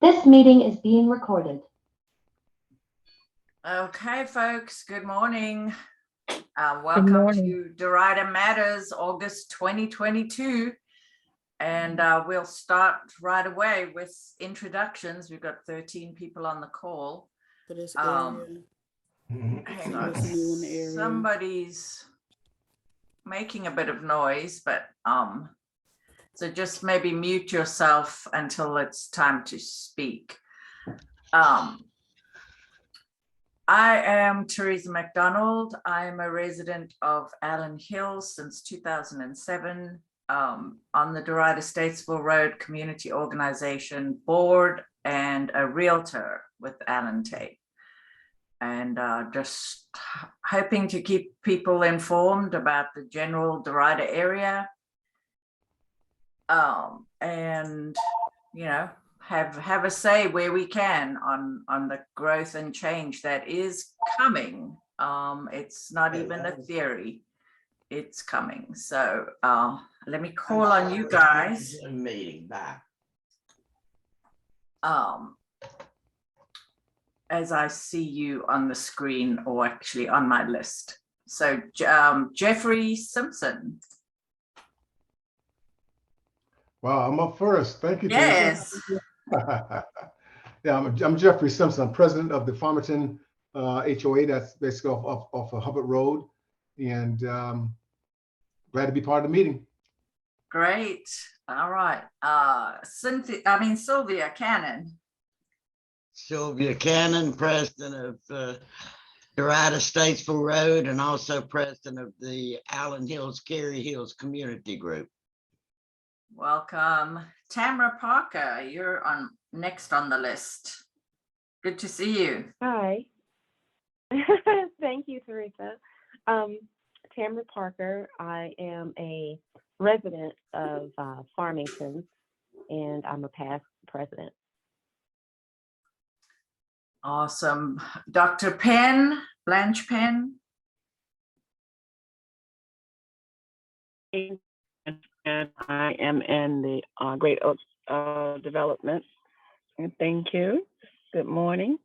This meeting is being recorded. Okay, folks, good morning. Good Welcome morning. to Derita Matters, August 2022. And we'll start right away with introductions. We've got 13 people on the call. For this area. Hang on, What's new in the area? somebody's making a bit of noise, but so just maybe mute yourself until it's time to speak. I am Teresa McDonald. I am a resident of Allen Hills since 2007 on the Derita Statesville Road Community Organization board and a realtor with Allen Tate. And just hoping to keep people informed about the general Derita area. And, you know, have a say where we can on the growth and change that is coming. It's not even a theory, it's coming. So let me call on you guys. Meeting back. As I see you on the screen, or actually on my list. So Jeffrey Simpson. Wow, I'm up first. Thank you. Yes. Yeah, I'm Jeffrey Simpson. I'm president of the Farmington HOA. That's basically off of Hubbard Road, and glad to be part of the meeting. Great. All right. Sylvia Cannon. Sylvia Cannon, president of Derita Statesville Road, and also president of the Allen Hills, Cary Hills Community Group. Welcome. Tamara Parker, you're next on the list. Good to see you. Hi. Thank you, Teresa. Tamara Parker. I am a resident of Farmington, and I'm a past president. Awesome. Dr. Penn, Blanche Penn. And I am in the Great Oaks development. And thank you. Good morning.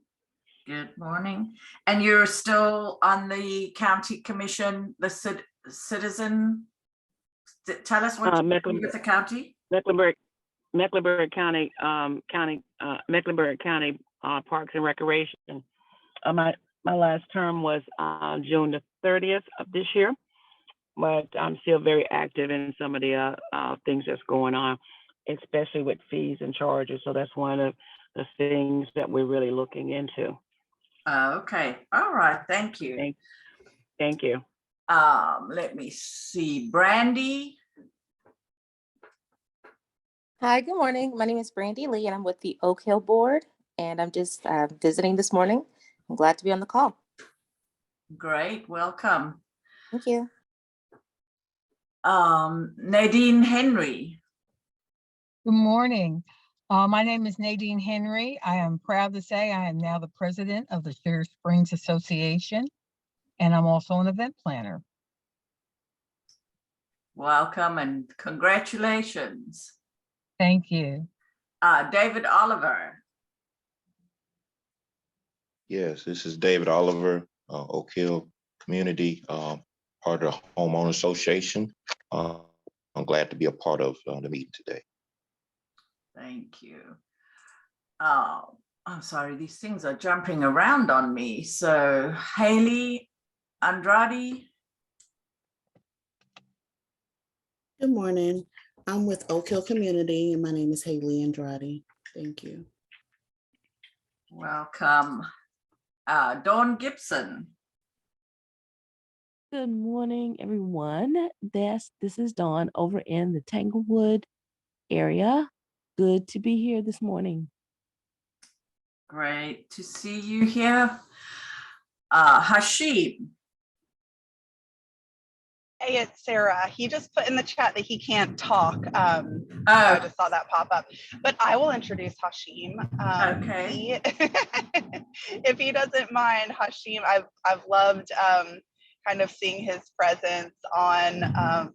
Good morning. And you're still on the county commission, the citizen. Tell us what you do with the county. Mecklenburg County, Mecklenburg County Parks and Recreation. My last term was June the 30th of this year, but I'm still very active in some of the things that's going on, especially with fees and charges. So that's one of the things that we're really looking into. Okay. All right. Thank you. Thank you. Let me see. Brandy. Hi, good morning. My name is Brandy Lee, and I'm with the Oak Hill Board, and I'm just visiting this morning. I'm glad to be on the call. Great. Welcome. Thank you. Nadine Henry. Good morning. My name is Nadine Henry. I am proud to say I am now the president of the Sugar Springs Association, and I'm also an event planner. Welcome and congratulations. Thank you. David Oliver. Yes, this is David Oliver, Oak Hill Community, part of the Homeowner Association. I'm glad to be a part of the meeting today. Thank you. I'm sorry, these things are jumping around on me. So Haley Andrade. Good morning. I'm with Oak Hill Community, and my name is Haley Andrade. Thank you. Welcome. Dawn Gibson. Good morning, everyone. This is Dawn over in the Tanglewood area. Good to be here this morning. Great to see you here. Hashib. Hey, it's Sarah. He just put in the chat that he can't talk. I just saw that pop up, but I will introduce Hashim. Okay. If he doesn't mind, Hashim, I've loved kind of seeing his presence on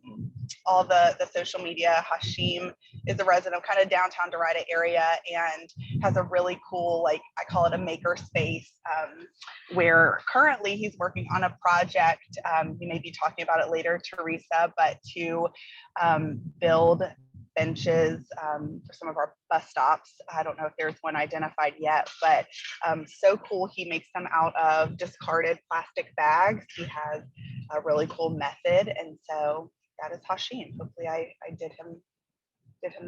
all the social media. Hashim is a resident of kind of downtown Derita area and has a really cool, like I call it a maker space, where currently he's working on a project. He may be talking about it later, Teresa, but to build benches for some of our bus stops. I don't know if there's one identified yet, but so cool. He makes them out of discarded plastic bags. He has a really cool method. And so that is Hashim. Hopefully I did him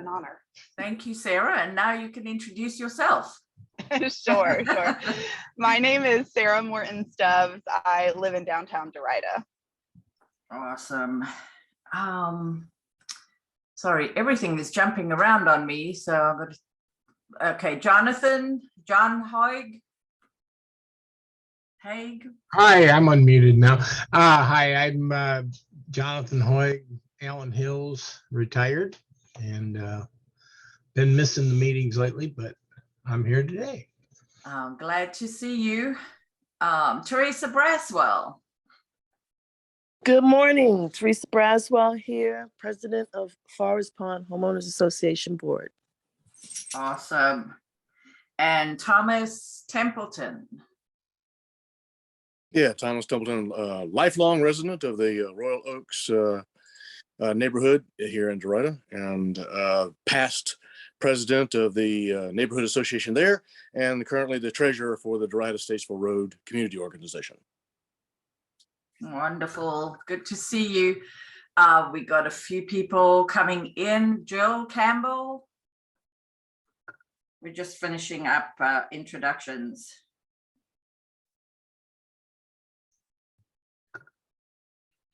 an honor. Thank you, Sarah. And now you can introduce yourself. Sure. My name is Sarah Morton Stubbs. I live in downtown Derita. Awesome. Sorry, everything is jumping around on me. So I'm going to, okay, John Haig. Hi, I'm unmuted now. Hi, I'm Jonathan Hoyg, Allen Hills, retired, and been missing the meetings lately, but I'm here today. I'm glad to see you. Teresa Braswell. Good morning, Teresa Braswell here, President of Forest Pond Homeowners Association Board. Awesome. And Thomas Templeton. Yeah, Thomas Templeton, lifelong resident of the Royal Oaks neighborhood here in Derita, and past president of the neighborhood association there, and currently the treasurer for the Derita Statesville Road Community Organization. Wonderful. Good to see you. We got a few people coming in. Jill Campbell. We're just finishing up introductions.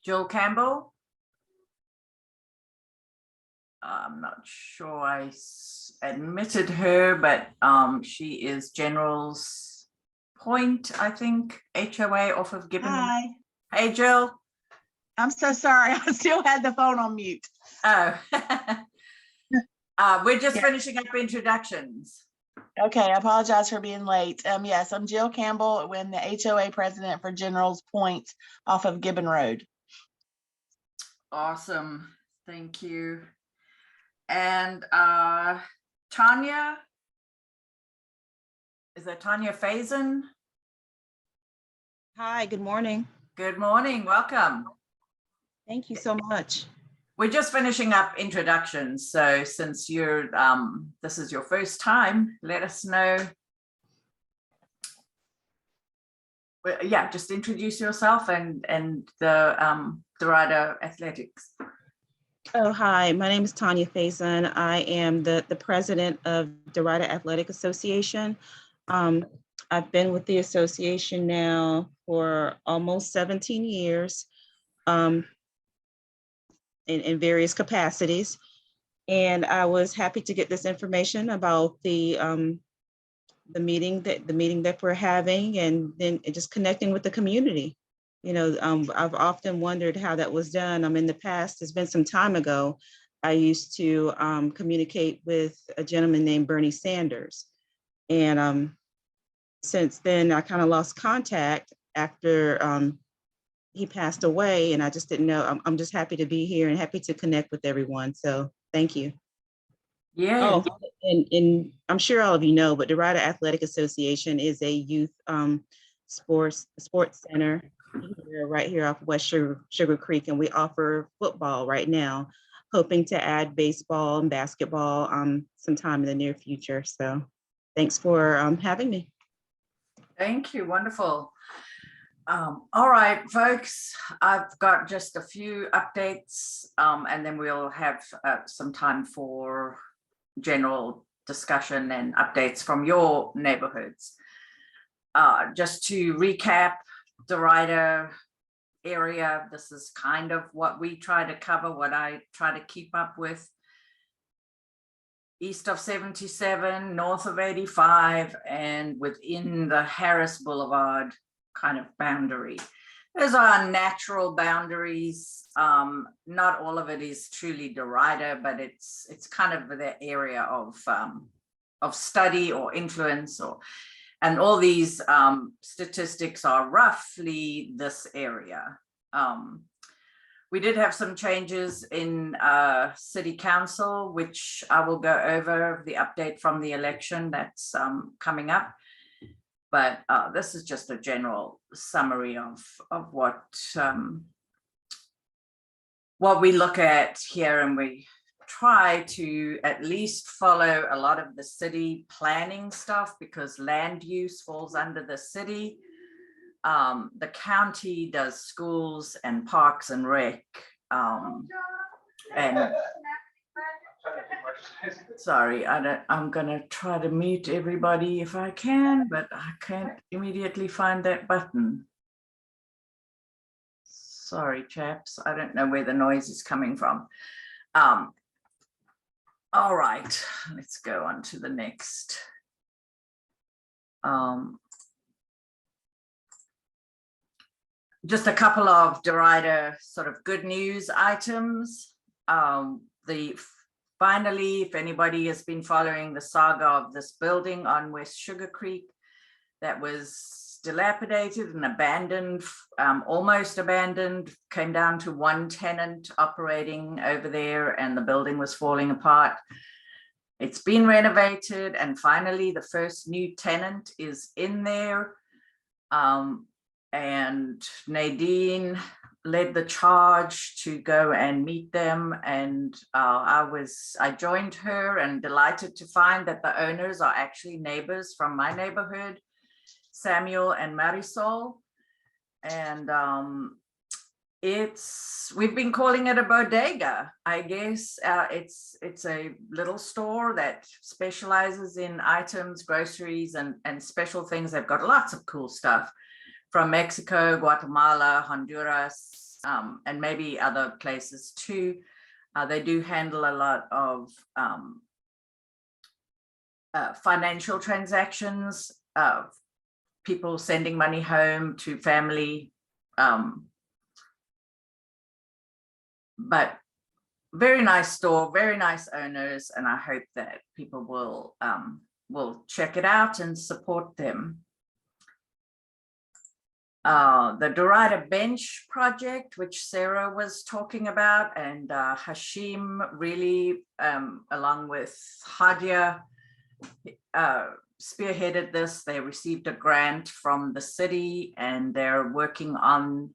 Jill Campbell. I'm not sure I admitted her, but she is General's Point, I think, HOA off of Gibbon. Hi. Hey, Jill. I'm so sorry. I still had the phone on mute. Oh, we're just finishing up introductions. Okay, I apologize for being late. Yes, I'm Jill Campbell. I'm the HOA president for General's Point off of Gibbon Road. Awesome. Thank you. And Tanya, is that Tanya Faison? Hi, good morning. Good morning. Welcome. Thank you so much. We're just finishing up introductions. So since you're this is your first time, let us know. Well, yeah, just introduce yourself and the Derita Athletics. Oh, hi, my name is Tanya Faison. I am the president of Derita Athletic Association. I've been with the association now for almost 17 years in various capacities. And I was happy to get this information about the meeting that we're having, and then just connecting with the community. You know, I've often wondered how that was done. In the past, it's been some time ago, I used to communicate with a gentleman named Bernie Sanders. And since then, I kind of lost contact after he passed away, and I just didn't know. I'm just happy to be here and happy to connect with everyone. So thank you. Yeah. Oh, and I'm sure all of you know, but Derita Athletic Association is a youth sports center right here off West Sugar Creek, and we offer football right now, hoping to add baseball and basketball sometime in the near future. So thanks for having me. Thank you. Wonderful. All right, folks, I've got just a few updates, and then we'll have some time for general discussion and updates from your neighborhoods. Just to recap, Derita area, this is kind of what we try to cover, what I try to keep up with. East of 77, north of 85, and within the Harris Boulevard kind of boundary. Those are natural boundaries. Not all of it is truly Derita, but it's kind of the area of study or influence, and all these statistics are roughly this area. We did have some changes in city council, which I will go over the update from the election that's coming up. But this is just a general summary of what we look at here, and we try to at least follow a lot of the city planning stuff because land use falls under the city. The county does schools and parks and rec. And sorry, I'm gonna try to mute everybody if I can, but I can't immediately find that button. Sorry, chaps, I don't know where the noise is coming from. All right, let's go on to the next. Just a couple of Derita sort of good news items. Finally, if anybody has been following the saga of this building on West Sugar Creek that was dilapidated and abandoned, almost abandoned, came down to one tenant operating over there and the building was falling apart. It's been renovated and finally the first new tenant is in there. And Nadine led the charge to go and meet them, and I joined her and delighted to find that the owners are actually neighbors from my neighborhood, Samuel and Marisol. And we've been calling it a bodega. I guess it's a little store that specializes in items, groceries, and special things. They've got lots of cool stuff from Mexico, Guatemala, Honduras, and maybe other places too. They do handle a lot of financial transactions, people sending money home to family. But very nice store, very nice owners, and I hope that people will check it out and support them. The Derita Bench project, which Sarah was talking about, and Hashim really, along with Hadia, spearheaded this. They received a grant from the city and they're working on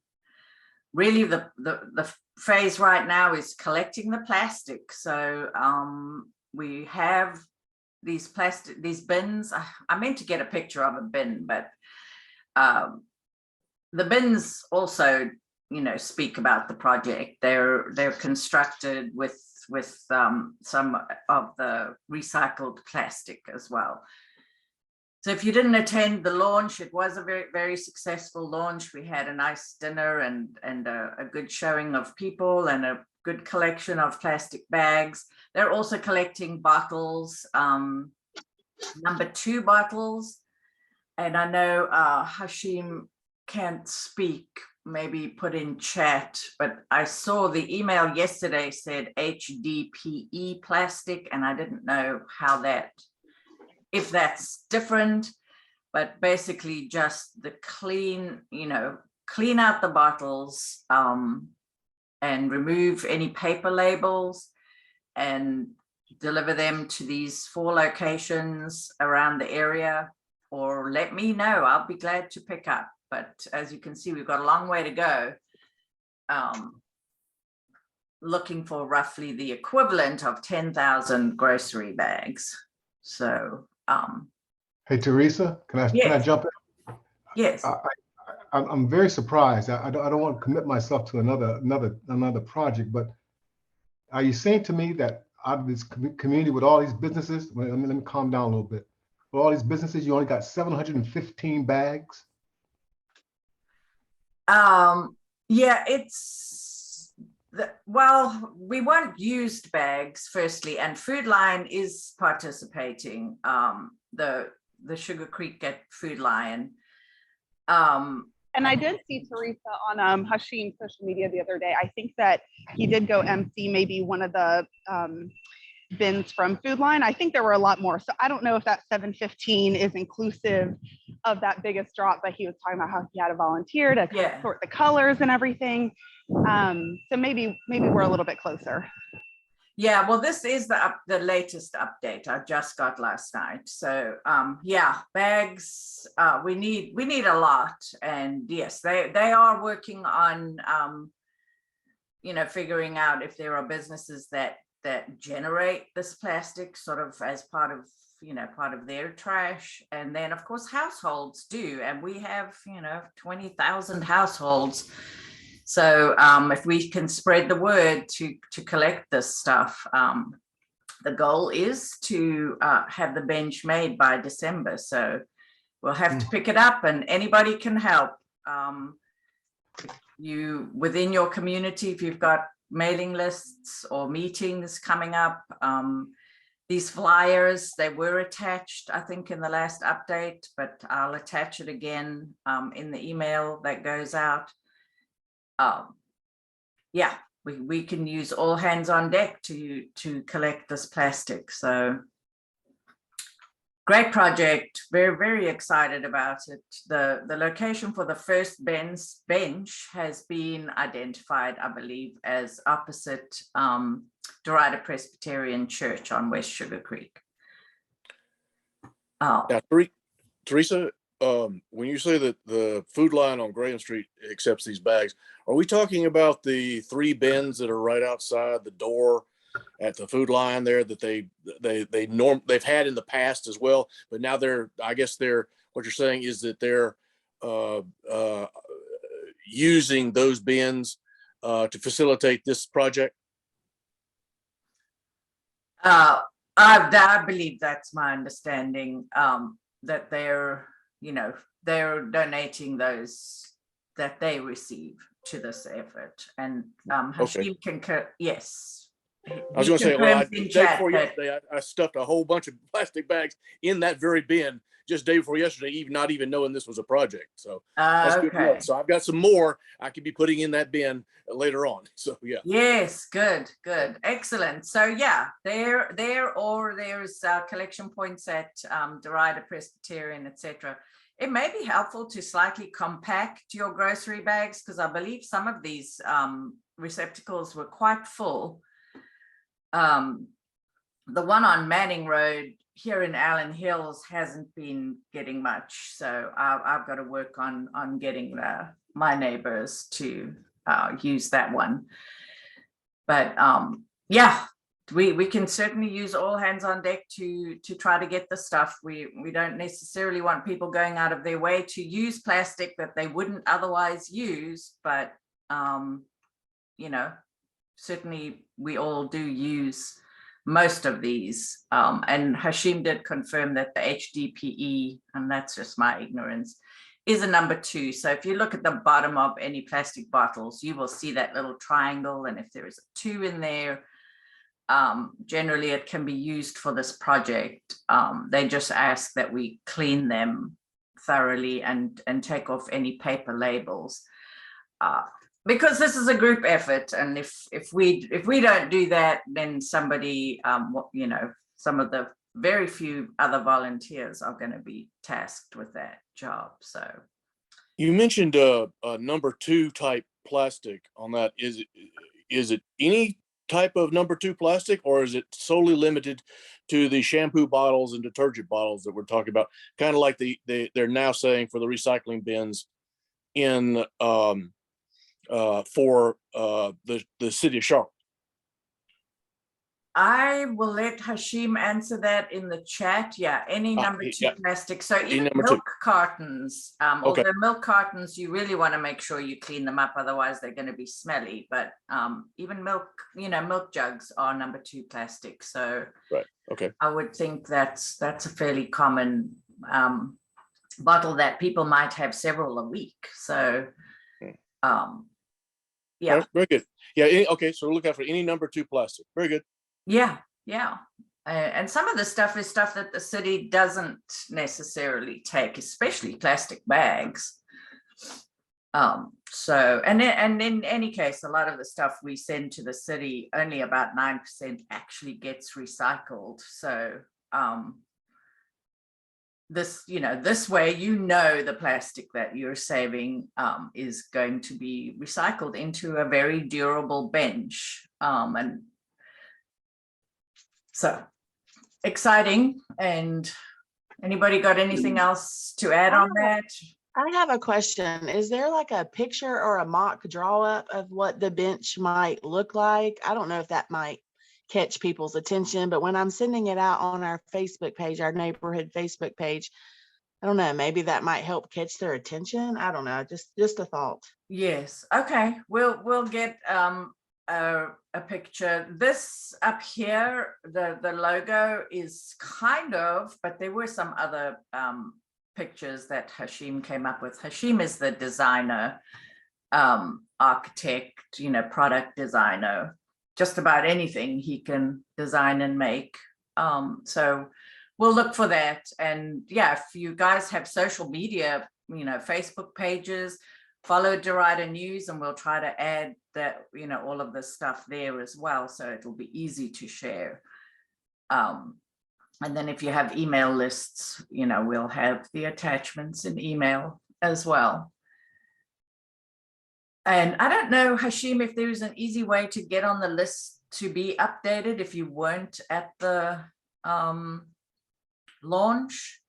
really the phase right now is collecting the plastic. So we have these bins. I meant to get a picture of a bin, but the bins also, speak about the project. They're constructed with some of the recycled plastic as well. So if you didn't attend the launch, it was a very, very successful launch. We had a nice dinner and a good showing of people and a good collection of plastic bags. They're also collecting bottles, number 2 bottles. And I know Hashim can't speak, maybe put in chat, but I saw the email yesterday said HDPE plastic, and I didn't know if that's different, but basically just the clean out the bottles and remove any paper labels and deliver them to these 4 locations around the area, or let me know, I'll be glad to pick up. But as you can see, we've got a long way to go. Looking for roughly the equivalent of 10,000 grocery bags. So, Hey, Teresa, can I jump in? Yes. I'm very surprised. I don't want to commit myself to another project, but are you saying to me that out of this community with all these businesses, let me calm down a little bit. With all these businesses, you only got 715 bags? Yeah, well, we want used bags firstly, and Food Lion is participating, the Sugar Creek at Food Lion. And I did see Teresa on Hashim's social media the other day. I think that he did go MC maybe one of the bins from Food Line. I think there were a lot more. So I don't know if that 715 is inclusive of that biggest drop, but he was talking about how he had a volunteer to Yeah. sort the colors and everything. So maybe we're a little bit closer. Yeah, well, this is the latest update I just got last night. So yeah, bags, we need a lot. And yes, they are working on you know, figuring out if there are businesses that generate this plastic sort of as part of, you know, part of their trash. And then of course households do, and we have, you know, 20,000 households. So if we can spread the word to collect this stuff, the goal is to have the bench made by December. So we'll have to pick it up, and anybody can help. You within your community, if you've got mailing lists or meetings coming up, these flyers, they were attached, I think, in the last update, but I'll attach it again in the email that goes out. Yeah, we can use all hands on deck to collect this plastic. So great project, very, very excited about it. The location for the first bench has been identified, I believe, as opposite Derita Presbyterian Church on West Sugar Creek. Now, Teresa, when you say that the Food Line on Graham Street accepts these bags, are we talking about the 3 bins that are right outside the door at the Food Line there that they've had in the past as well, but now I guess what you're saying is that they're using those bins to facilitate this project? I believe that's my understanding, that they're, you know, they're donating those that they receive to this effort. And Hashim yes. I was going to say, well, day before yesterday, I stuffed a whole bunch of plastic bags in that very bin just day before yesterday, not even knowing this was a project. So that's good to know. So I've got some more I could be putting in that bin later on. So yeah. Yes, good, excellent. So yeah, there's collection points at Derita Presbyterian, etc. It may be helpful to slightly compact your grocery bags, because I believe some of these receptacles were quite full. The one on Manning Road here in Allen Hills hasn't been getting much, so I've got to work on getting my neighbors to use that one. But yeah, we can certainly use all hands on deck to try to get the stuff. We don't necessarily want people going out of their way to use plastic that they wouldn't otherwise use, but you know, certainly we all do use most of these. And Hashim did confirm that the HDPE, and that's just my ignorance, is a number 2. So if you look at the bottom of any plastic bottles, you will see that little triangle. And if there is a 2 in there, generally it can be used for this project. They just ask that we clean them thoroughly and take off any paper labels. Because this is a group effort, and if we don't do that, then somebody, you know, some of the very few other volunteers are going to be tasked with that job. So you mentioned a number 2 type plastic on that. Is it any type of number 2 plastic, or is it solely limited to the shampoo bottles and detergent bottles that we're talking about? Kind of like they're now saying for the recycling bins in for the city of Charlotte. I will let Hashim answer that in the chat. Yeah, any number 2 plastic. So even milk cartons, although milk cartons, you really want to make sure you clean them up, otherwise they're going to be smelly. But even milk, you know, milk jugs are number 2 plastic. So I would think that's a fairly common bottle that people might have several a week. So yeah, very good. Yeah, okay, so look out for any number 2 plastic. Very good. Yeah. And some of the stuff is stuff that the city doesn't necessarily take, especially plastic bags. So, and in any case, a lot of the stuff we send to the city, only about 9% actually gets recycled. So, this, this way, the plastic that you're saving is going to be recycled into a very durable bench. And so exciting. And anybody got anything else to add on that? I have a question. Is there like a picture or a mock draw up of what the bench might look like? I don't know if that might catch people's attention, but when I'm sending it out on our Facebook page, our neighborhood Facebook page, I don't know, maybe that might help catch their attention. I don't know, just a thought. Yes. Okay. We'll get a picture. This up here, the logo is kind of, but there were some other pictures that Hashim came up with. Hashim is the designer, architect, product designer. Just about anything he can design and make. So we'll look for that. And yeah, if you guys have social media, Facebook pages, follow Derita News, and we'll try to add that, all of this stuff there as well. So it'll be easy to share. And then if you have email lists, we'll have the attachments in email as well. And I don't know, Hashim, if there's an easy way to get on the list to be updated if you weren't at the launch,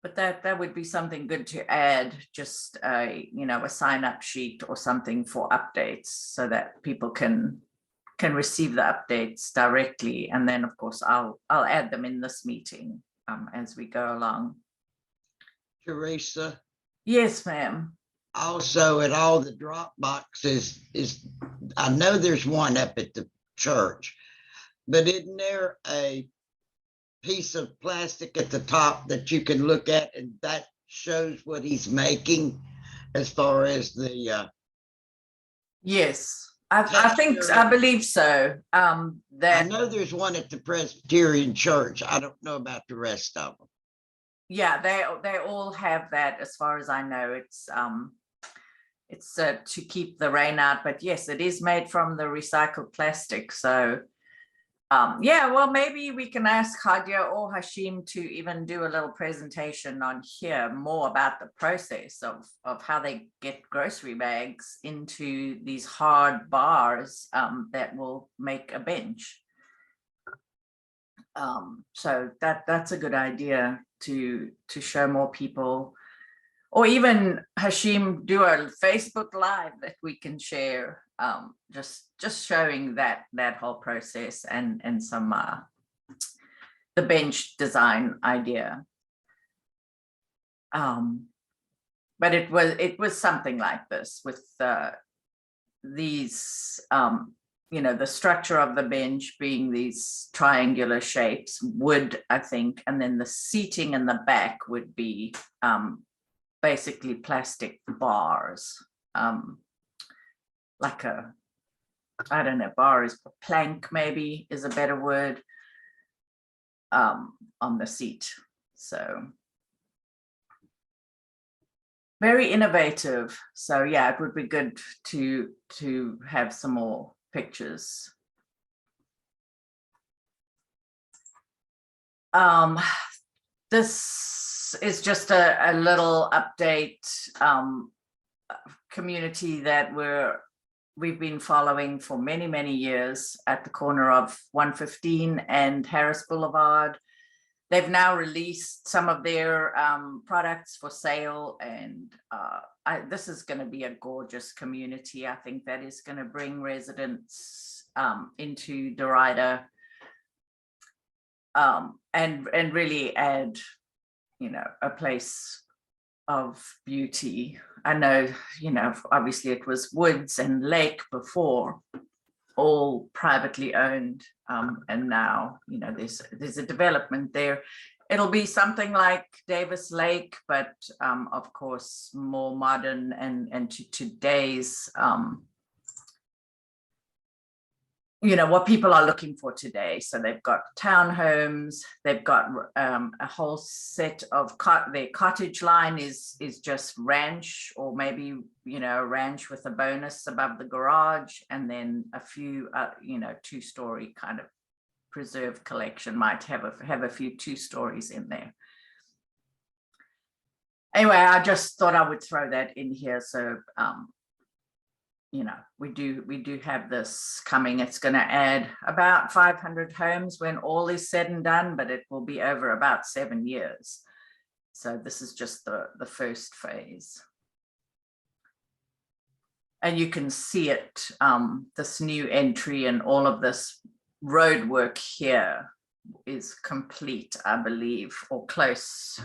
but that would be something good to add, just a sign up sheet or something for updates so that people can receive the updates directly. And then of course I'll add them in this meeting as we go along. Teresa? Yes, ma'am. Also, at all the drop boxes I know there's one up at the church, but isn't there a piece of plastic at the top that you can look at and that shows what he's making as far as the yes, I believe so. That I know there's one at the Presbyterian Church. I don't know about the rest of them. Yeah, they all have that as far as I know. It's to keep the rain out, but yes, it is made from the recycled plastic. So yeah, well, maybe we can ask Hadia or Hashim to even do a little presentation on here more about the process of how they get grocery bags into these hard bars that will make a bench. So that's a good idea to show more people, or even Hashim do a Facebook Live that we can share, just showing that whole process and some the bench design idea. But it was something like this with these the structure of the bench being these triangular shapes, wood, I think, and then the seating in the back would be basically plastic bars, like a, I don't know, bar is a plank, maybe is a better word, on the seat. So very innovative. So yeah, it would be good to have some more pictures. This is just a little update, community that we've been following for many years at the corner of 115 and Harris Boulevard. They've now released some of their products for sale, and this is going to be a gorgeous community. I think that is going to bring residents into Derita, and really add, a place of beauty. I know, obviously it was woods and lake before, all privately owned, and now there's a development there. It'll be something like Davis Lake, but of course more modern and to today's you know, what people are looking for today. So they've got townhomes, they've got a whole set of their cottage line is just ranch, or maybe, you know, a ranch with a bonus above the garage, and then a few you know, 2-story kind of preserved collection might have a few 2 stories in there. Anyway, I just thought I would throw that in here. So you know, we do have this coming. It's going to add about 500 homes when all is said and done, but it will be over about 7 years. So this is just the first phase. And you can see it, this new entry and all of this road work here is complete, I believe, or close.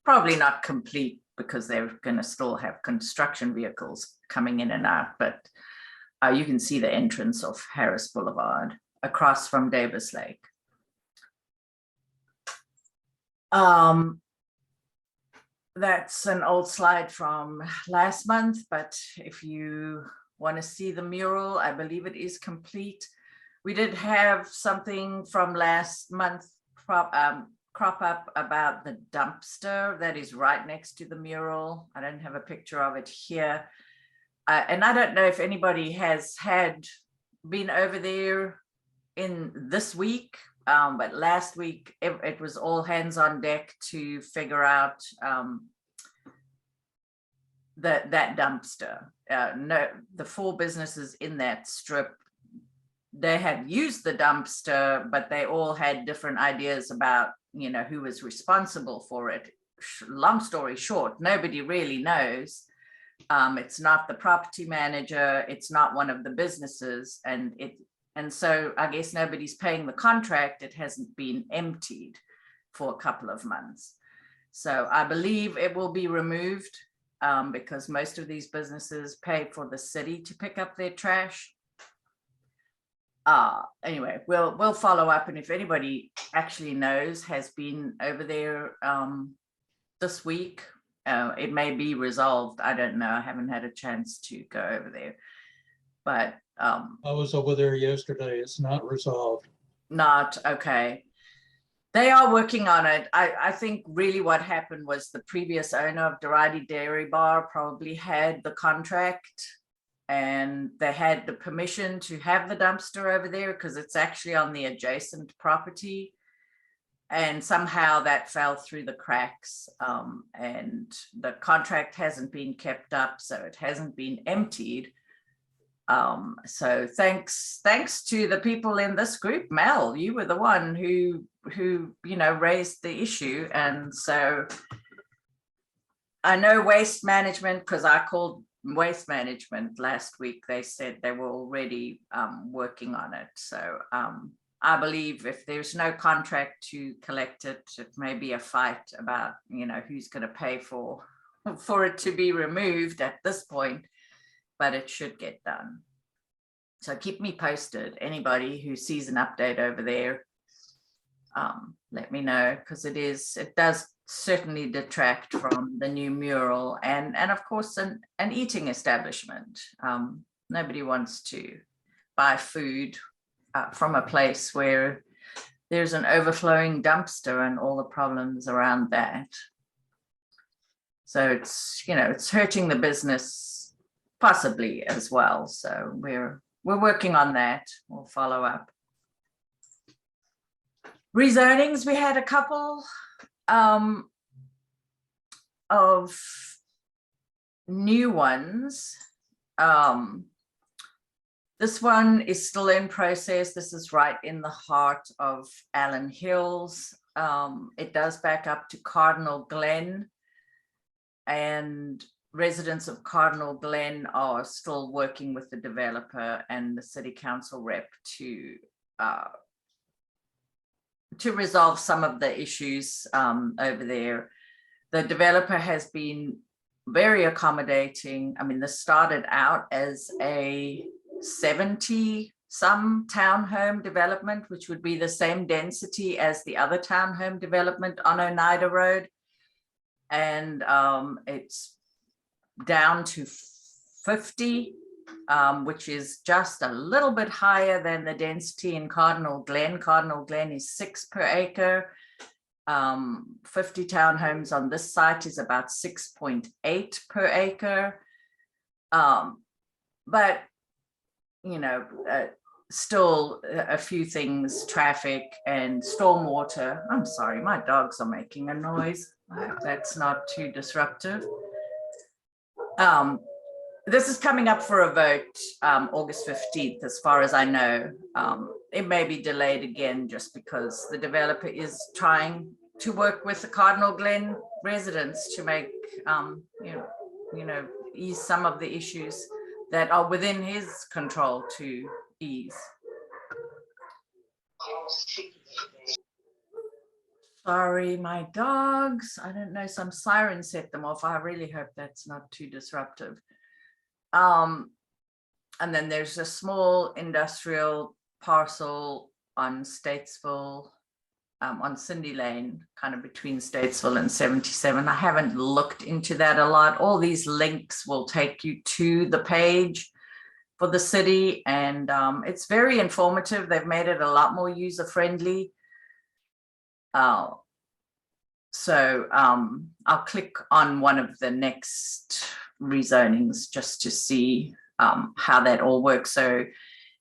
Probably not complete, because they're going to still have construction vehicles coming in and out, but you can see the entrance of Harris Boulevard across from Davis Lake. That's an old slide from last month, but if you want to see the mural, I believe it is complete. We did have something from last month crop up about the dumpster that is right next to the mural. I don't have a picture of it here. And I don't know if anybody has been over there in this week, but last week it was all hands on deck to figure out that dumpster. No, the 4 businesses in that strip, they had used the dumpster, but they all had different ideas about, you know, who was responsible for it. Long story short, nobody really knows. It's not the property manager, it's not one of the businesses, and so I guess nobody's paying the contract. It hasn't been emptied for a couple of months. So I believe it will be removed because most of these businesses pay for the city to pick up their trash. Anyway, we'll follow up, and if anybody actually knows, has been over there this week, it may be resolved. I don't know. I haven't had a chance to go over there, but I was over there yesterday. It's not resolved. Not okay. They are working on it. I think really what happened was the previous owner of Derita Dairy Bar probably had the contract, and they had the permission to have the dumpster over there because it's actually on the adjacent property. And somehow that fell through the cracks, and the contract hasn't been kept up, so it hasn't been emptied. So thanks to the people in this group. Mel, you were the one who you know, raised the issue, and so I know Waste Management, because I called Waste Management last week. They said they were already working on it. So I believe if there's no contract to collect it, it may be a fight about, you know, who's going to pay for it to be removed at this point, but it should get done. So keep me posted. Anybody who sees an update over there, let me know, because it does certainly detract from the new mural and of course an eating establishment. Nobody wants to buy food from a place where there's an overflowing dumpster and all the problems around that. So it's, you know, it's hurting the business possibly as well. So we're working on that. We'll follow up. Rezonings, we had a couple of new ones. This one is still in process. This is right in the heart of Allen Hills. It does back up to Cardinal Glen, and residents of Cardinal Glen are still working with the developer and the city council rep to resolve some of the issues over there. The developer has been very accommodating. I mean, this started out as a 70-some townhome development, which would be the same density as the other townhome development on Oneida Road. And it's down to 50 which is just a little bit higher than the density in Cardinal Glen. Cardinal Glen is 6 per acre. 50 townhomes on this site is about 6.8 per acre. But, you know, still a few things, traffic and stormwater. I'm sorry, my dogs are making a noise. I hope that's not too disruptive. This is coming up for a vote August 15th, as far as I know. It may be delayed again just because the developer is trying to work with the Cardinal Glen residents to make, ease some of the issues that are within his control to ease. Sorry, my dogs. I don't know, some sirens set them off. I really hope that's not too disruptive. And then there's a small industrial parcel on Statesville, on Cindy Lane, kind of between Statesville and 77. I haven't looked into that a lot. All these links will take you to the page for the city, and it's very informative. They've made it a lot more user-friendly. So I'll click on one of the next rezonings just to see how that all works. So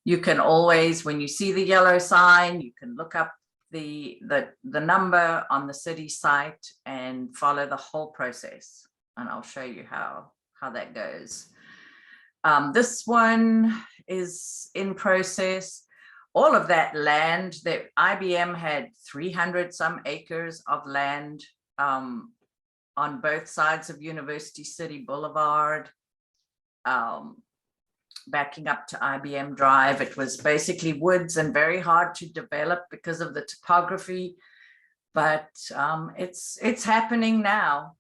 you can always, when you see the yellow sign, you can look up the number on the city site and follow the whole process. And I'll show you how that goes. This one is in process. All of that land that IBM had 300 some acres of land on both sides of University City Boulevard, backing up to IBM Drive. It was basically woods and very hard to develop because of the topography, but it's happening now.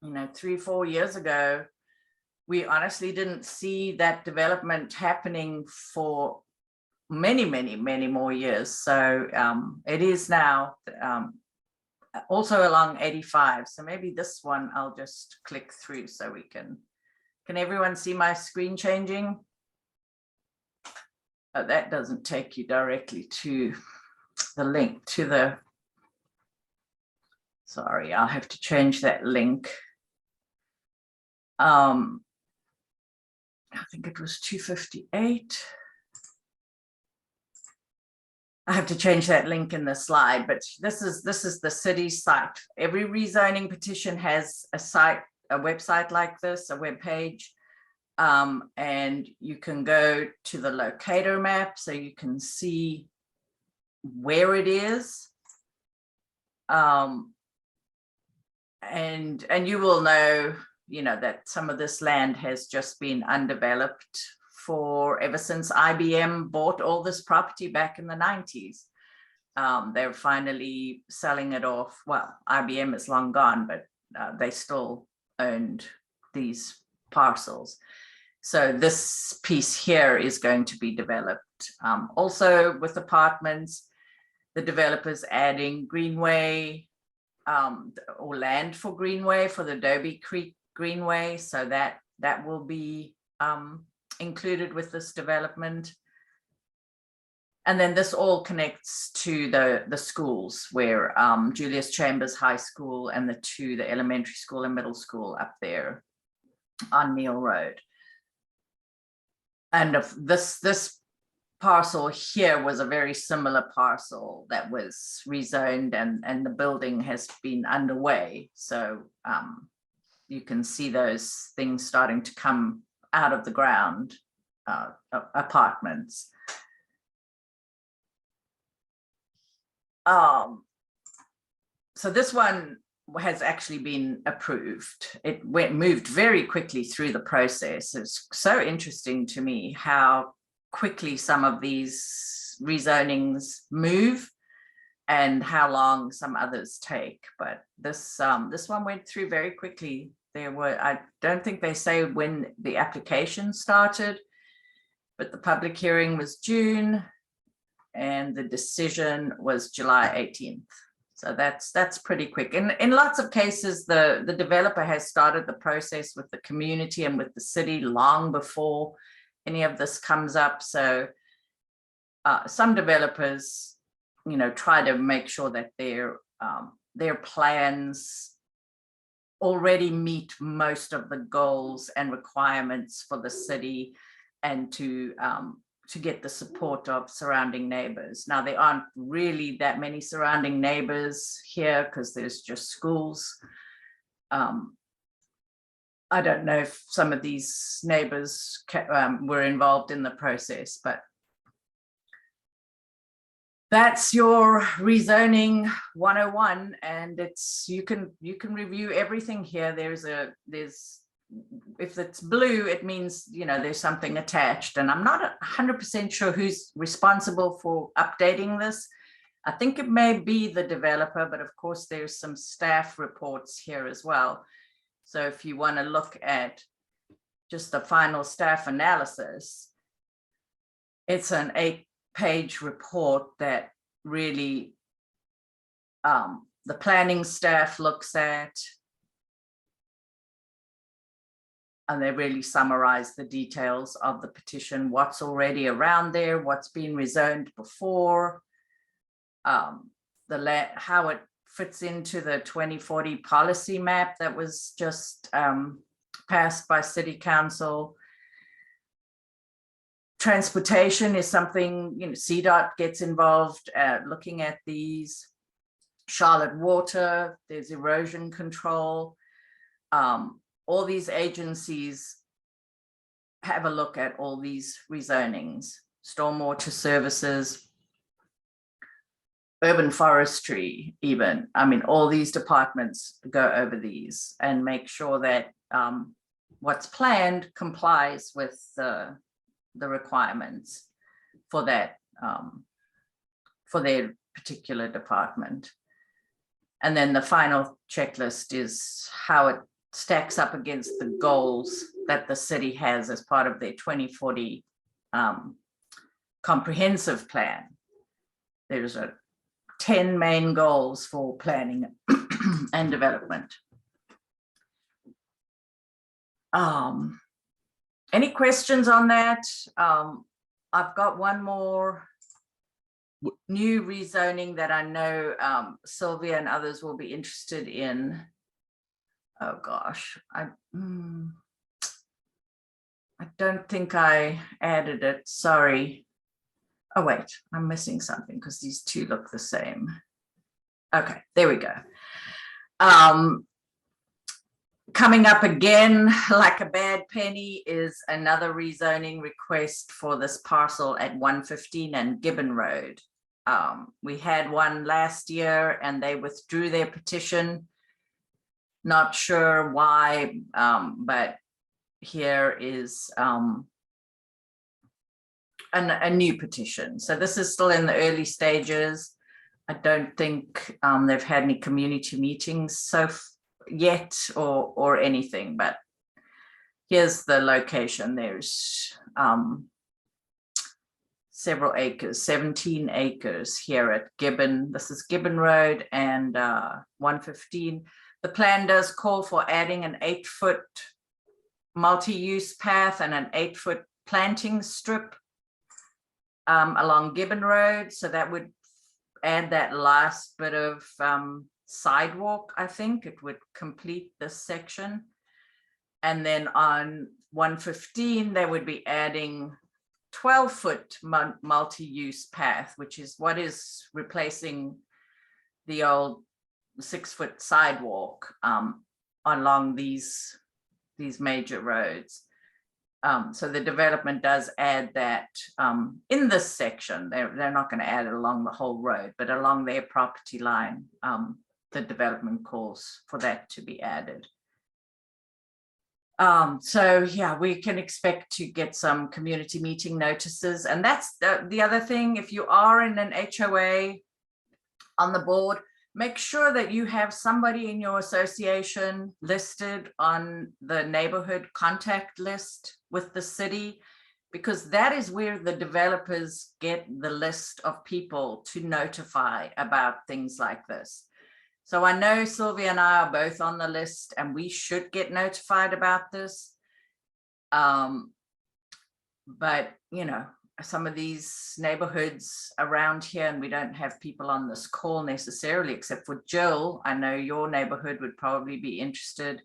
3-4 years ago, we honestly didn't see that development happening for many more years. So it is now, also along 85. So maybe this one I'll just click through so we can everyone see my screen changing? Oh, that doesn't take you directly to the link to the, sorry, I'll have to change that link. I think it was 258. I have to change that link in the slide, but this is the city site. Every rezoning petition has a site, a website like this, a web page, and you can go to the locator map so you can see where it is, and you will know, that some of this land has just been undeveloped ever since IBM bought all this property back in the 90s. They're finally selling it off. Well, IBM is long gone, but they still owned these parcels. So this piece here is going to be developed. Also with apartments, the developers adding Greenway or land for Greenway, for the Dobie Creek Greenway. So that will be included with this development. And then this all connects to the schools where Julius Chambers High School and the elementary school and middle school up there on Neal Road. And this parcel here was a very similar parcel that was rezoned, and the building has been underway. So you can see those things starting to come out of the ground, apartments. So this one has actually been approved. It moved very quickly through the process. It's so interesting to me how quickly some of these rezonings move and how long some others take. But this one went through very quickly. I don't think they say when the application started, but the public hearing was June and the decision was July 18th. So that's pretty quick. In lots of cases, the developer has started the process with the community and with the city long before any of this comes up. So some developers, try to make sure that their plans already meet most of the goals and requirements for the city, and to get the support of surrounding neighbors. Now, there aren't really that many surrounding neighbors here because there's just schools. I don't know if some of these neighbors were involved in the process, but that's your rezoning 101, and you can review everything here. If it's blue, it means there's something attached, and I'm not 100% sure who's responsible for updating this. I think it may be the developer, but of course there's some staff reports here as well. So if you want to look at just the final staff analysis, it's an 8-page report that really the planning staff looks at, and they really summarize the details of the petition, what's already around there, what's been rezoned before, how it fits into the 2040 policy map that was just passed by City Council. Transportation is something, CDOT gets involved looking at these. Charlotte Water, there's erosion control. All these agencies have a look at all these rezonings, stormwater services, urban forestry, even. I mean, all these departments go over these and make sure that what's planned complies with the requirements for that, for their particular department. And then the final checklist is how it stacks up against the goals that the city has as part of their 2040 comprehensive plan. There's 10 main goals for planning and development. Any questions on that? I've got one more new rezoning that I know Sylvia and others will be interested in. Oh gosh, I don't think I added it, sorry. Oh wait, I'm missing something because these two look the same. Okay, there we go. Coming up again like a bad penny is another rezoning request for this parcel at 115 and Gibbon Road. We had one last year and they withdrew their petition. Not sure why, but here is a new petition. So this is still in the early stages. I don't think they've had any community meetings yet or anything, but here's the location. There's several acres, 17 acres here at Gibbon. This is Gibbon Road and 115. The plan does call for adding an 8-foot multi-use path and an 8-foot planting strip along Gibbon Road. So that would add that last bit of sidewalk. I think it would complete this section. And then on 115, they would be adding 12-foot multi-use path, which is what is replacing the old 6-foot sidewalk along these major roads. So the development does add that in this section. They're not going to add it along the whole road, but along their property line, the development calls for that to be added. So yeah, we can expect to get some community meeting notices. And that's the other thing. If you are in an HOA on the board, make sure that you have somebody in your association listed on the neighborhood contact list with the city, because that is where the developers get the list of people to notify about things like this. So I know Sylvia and I are both on the list and we should get notified about this. But you know, some of these neighborhoods around here, and we don't have people on this call necessarily, except for Jill. I know your neighborhood would probably be interested.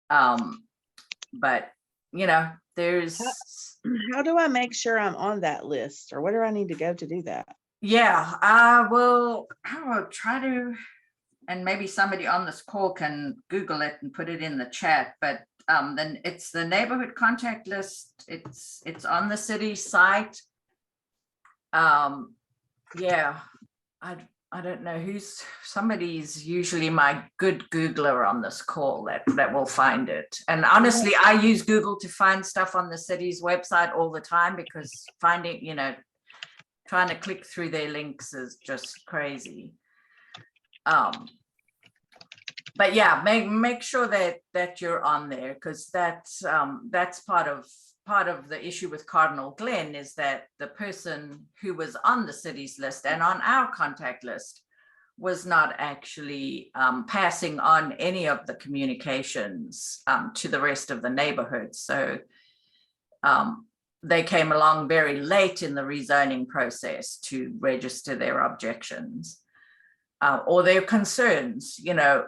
But you know, there's How do I make sure I'm on that list, or where do I need to go to do that? yeah, I will try to, and maybe somebody on this call can Google it and put it in the chat, but then it's the neighborhood contact list. It's on the city site. Yeah, I don't know who's, somebody's usually my good Googler on this call that will find it. And honestly, I use Google to find stuff on the city's website all the time, because finding, you know, trying to click through their links is just crazy. But yeah, make sure that you're on there, because that's part of the issue with Cardinal Glen, is that the person who was on the city's list and on our contact list was not actually passing on any of the communications to the rest of the neighborhood. So they came along very late in the rezoning process to register their objections. Or their concerns. You know,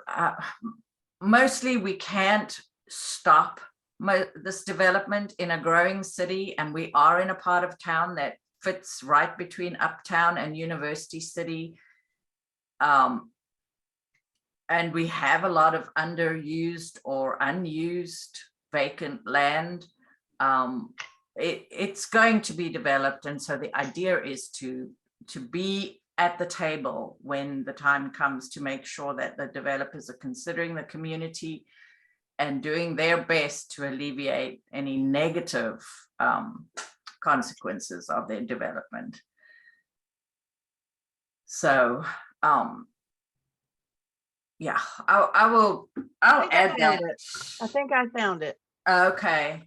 mostly we can't stop this development in a growing city, and we are in a part of town that fits right between Uptown and University City. And we have a lot of underused or unused vacant land. It's going to be developed, and so the idea is to be at the table when the time comes, to make sure that the developers are considering the community and doing their best to alleviate any negative consequences of their development. So yeah, I'll add that. I think I found it. Okay.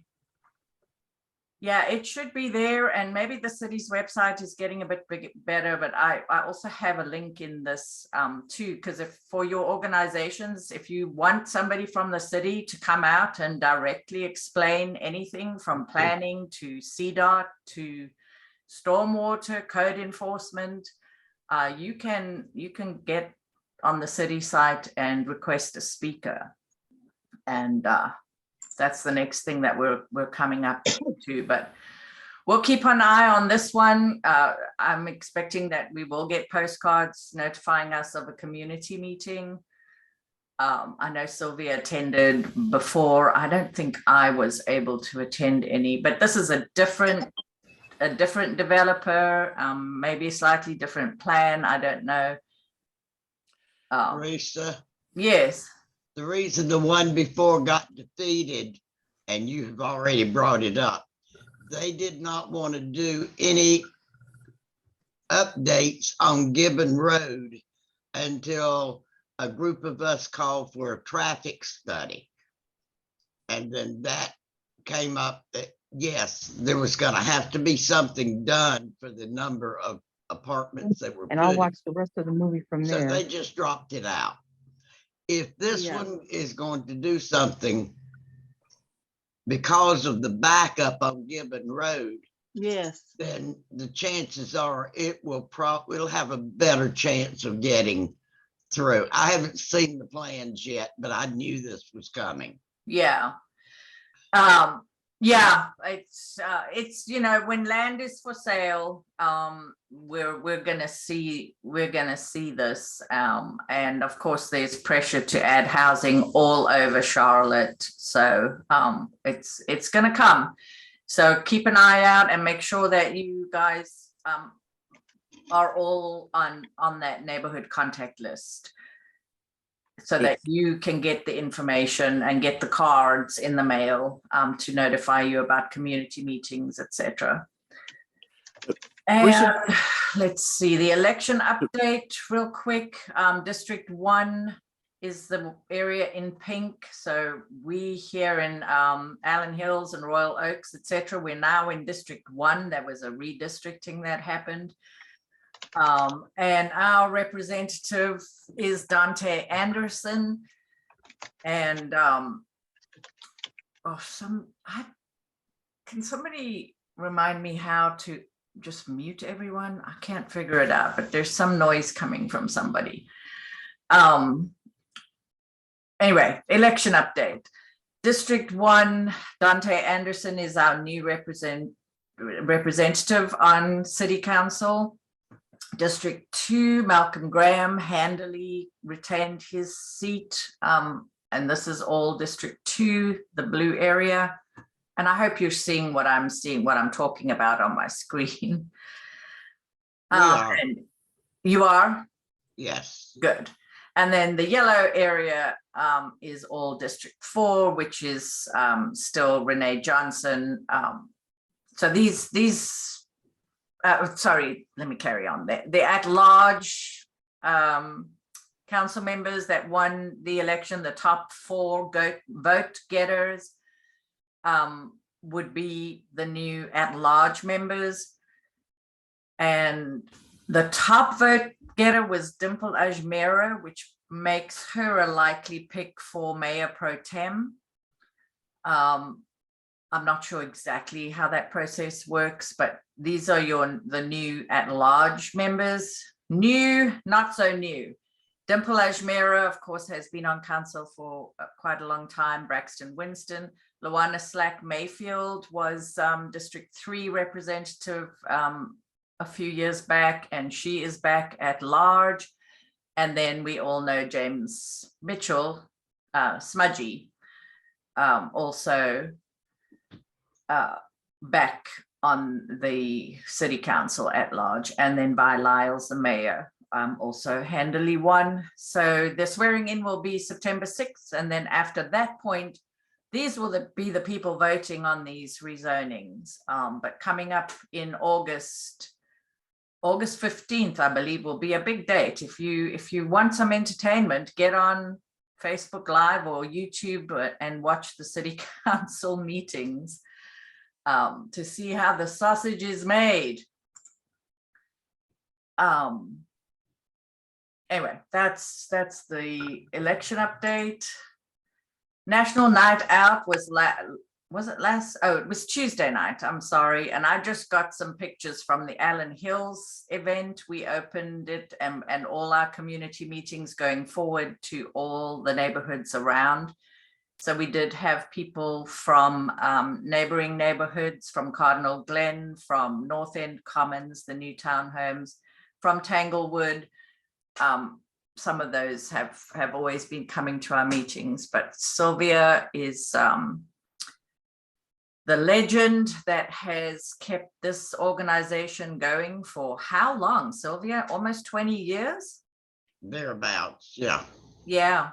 Yeah, it should be there, and maybe the city's website is getting a bit better, but I also have a link in this too, because if for your organizations, if you want somebody from the city to come out and directly explain anything from planning to CDOT to stormwater code enforcement, you can get on the city site and request a speaker. And that's the next thing that we're coming up to, but we'll keep an eye on this one. I'm expecting that we will get postcards notifying us of a community meeting. I know Sylvia attended before. I don't think I was able to attend any, but this is a different developer, maybe a slightly different plan. I don't know. Teresa, Yes. the reason the one before got defeated, and you have already brought it up, they did not want to do any updates on Gibbon Road until a group of us called for a traffic study. And then that came up that, yes, there was going to have to be something done for the number of apartments that were And I'll put in. watch the rest of the movie from So there. they just dropped it out. If this one is going to do something because of the backup on Gibbon Road, Yes. then the chances are we'll have a better chance of getting through. I haven't seen the plans yet, but I knew this was coming. Yeah. Yeah, it's you know, when land is for sale, we're gonna see this, and of course there's pressure to add housing all over Charlotte, so it's gonna come. So keep an eye out and make sure that you guys are all on that neighborhood contact list, so that you can get the information and get the cards in the mail to notify you about community meetings, etc. And let's see, the election update real quick. District 1 is the area in pink. So we here in Allen Hills and Royal Oaks, etc., we're now in District 1. There was a redistricting that happened. And our representative is Dante Anderson. And can somebody remind me how to just mute everyone? I can't figure it out, but there's some noise coming from somebody. Anyway, election update. District 1, Dante Anderson is our new representative on City Council. District 2, Malcolm Graham handily retained his seat. And this is all District 2, the blue area. And I hope you're seeing what I'm talking about on my screen. And you are? Yes. Good. And then the yellow area is all District 4, which is still Renee Johnson. So sorry, let me carry on. The at-large council members that won the election, the top 4 vote getters would be the new at-large members. And the top vote getter was Dimple Ajmera, which makes her a likely pick for Mayor Pro Tem. I'm not sure exactly how that process works, but these are the new at-large members. New, not so new. Dimple Ajmera, of course, has been on council for quite a long time. Braxton Winston. Luana Slack Mayfield was District 3 representative a few years back, and she is back at large. And then we all know James Mitchell, Smudgy, also back on the City Council at large. And then Vi Lyles, the mayor, also handily won. So the swearing in will be September 6th. And then after that point, these will be the people voting on these rezonings. But coming up in August 15th, I believe, will be a big date. If you want some entertainment, get on Facebook Live or YouTube and watch the City Council meetings to see how the sausage is made. Anyway, that's the election update. National Night Out was it was Tuesday night, I'm sorry. And I just got some pictures from the Allen Hills event. We opened it and all our community meetings going forward to all the neighborhoods around. So we did have people from neighboring neighborhoods, from Cardinal Glen, from North End Commons, the new townhomes, from Tanglewood. Some of those have always been coming to our meetings, but Sylvia is the legend that has kept this organization going for how long, Sylvia? Almost 20 years? Thereabouts, yeah. Yeah.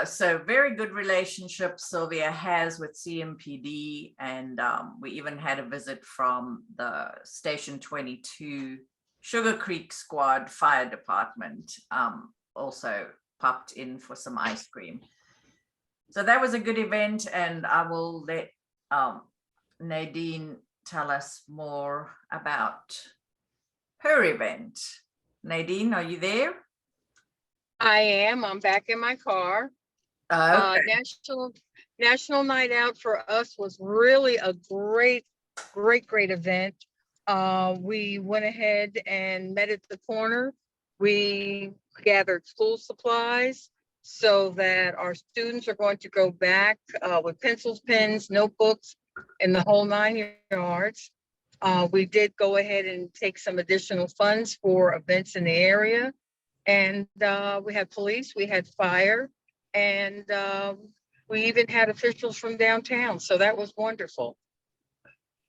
So very good relationship Sylvia has with CMPD, and we even had a visit from the Station 22 Sugar Creek Squad Fire Department, also popped in for some ice cream. So that was a good event, and I will let Nadine tell us more about her event. Nadine, are you there? I am. I'm back in my car. Okay. National Night Out for us was really a great event. We went ahead and met at the corner. We gathered school supplies so that our students are going to go back with pencils, pens, notebooks, and the whole 9 yards. We did go ahead and take some additional funds for events in the area. And we had police, we had fire, and we even had officials from downtown. So that was wonderful.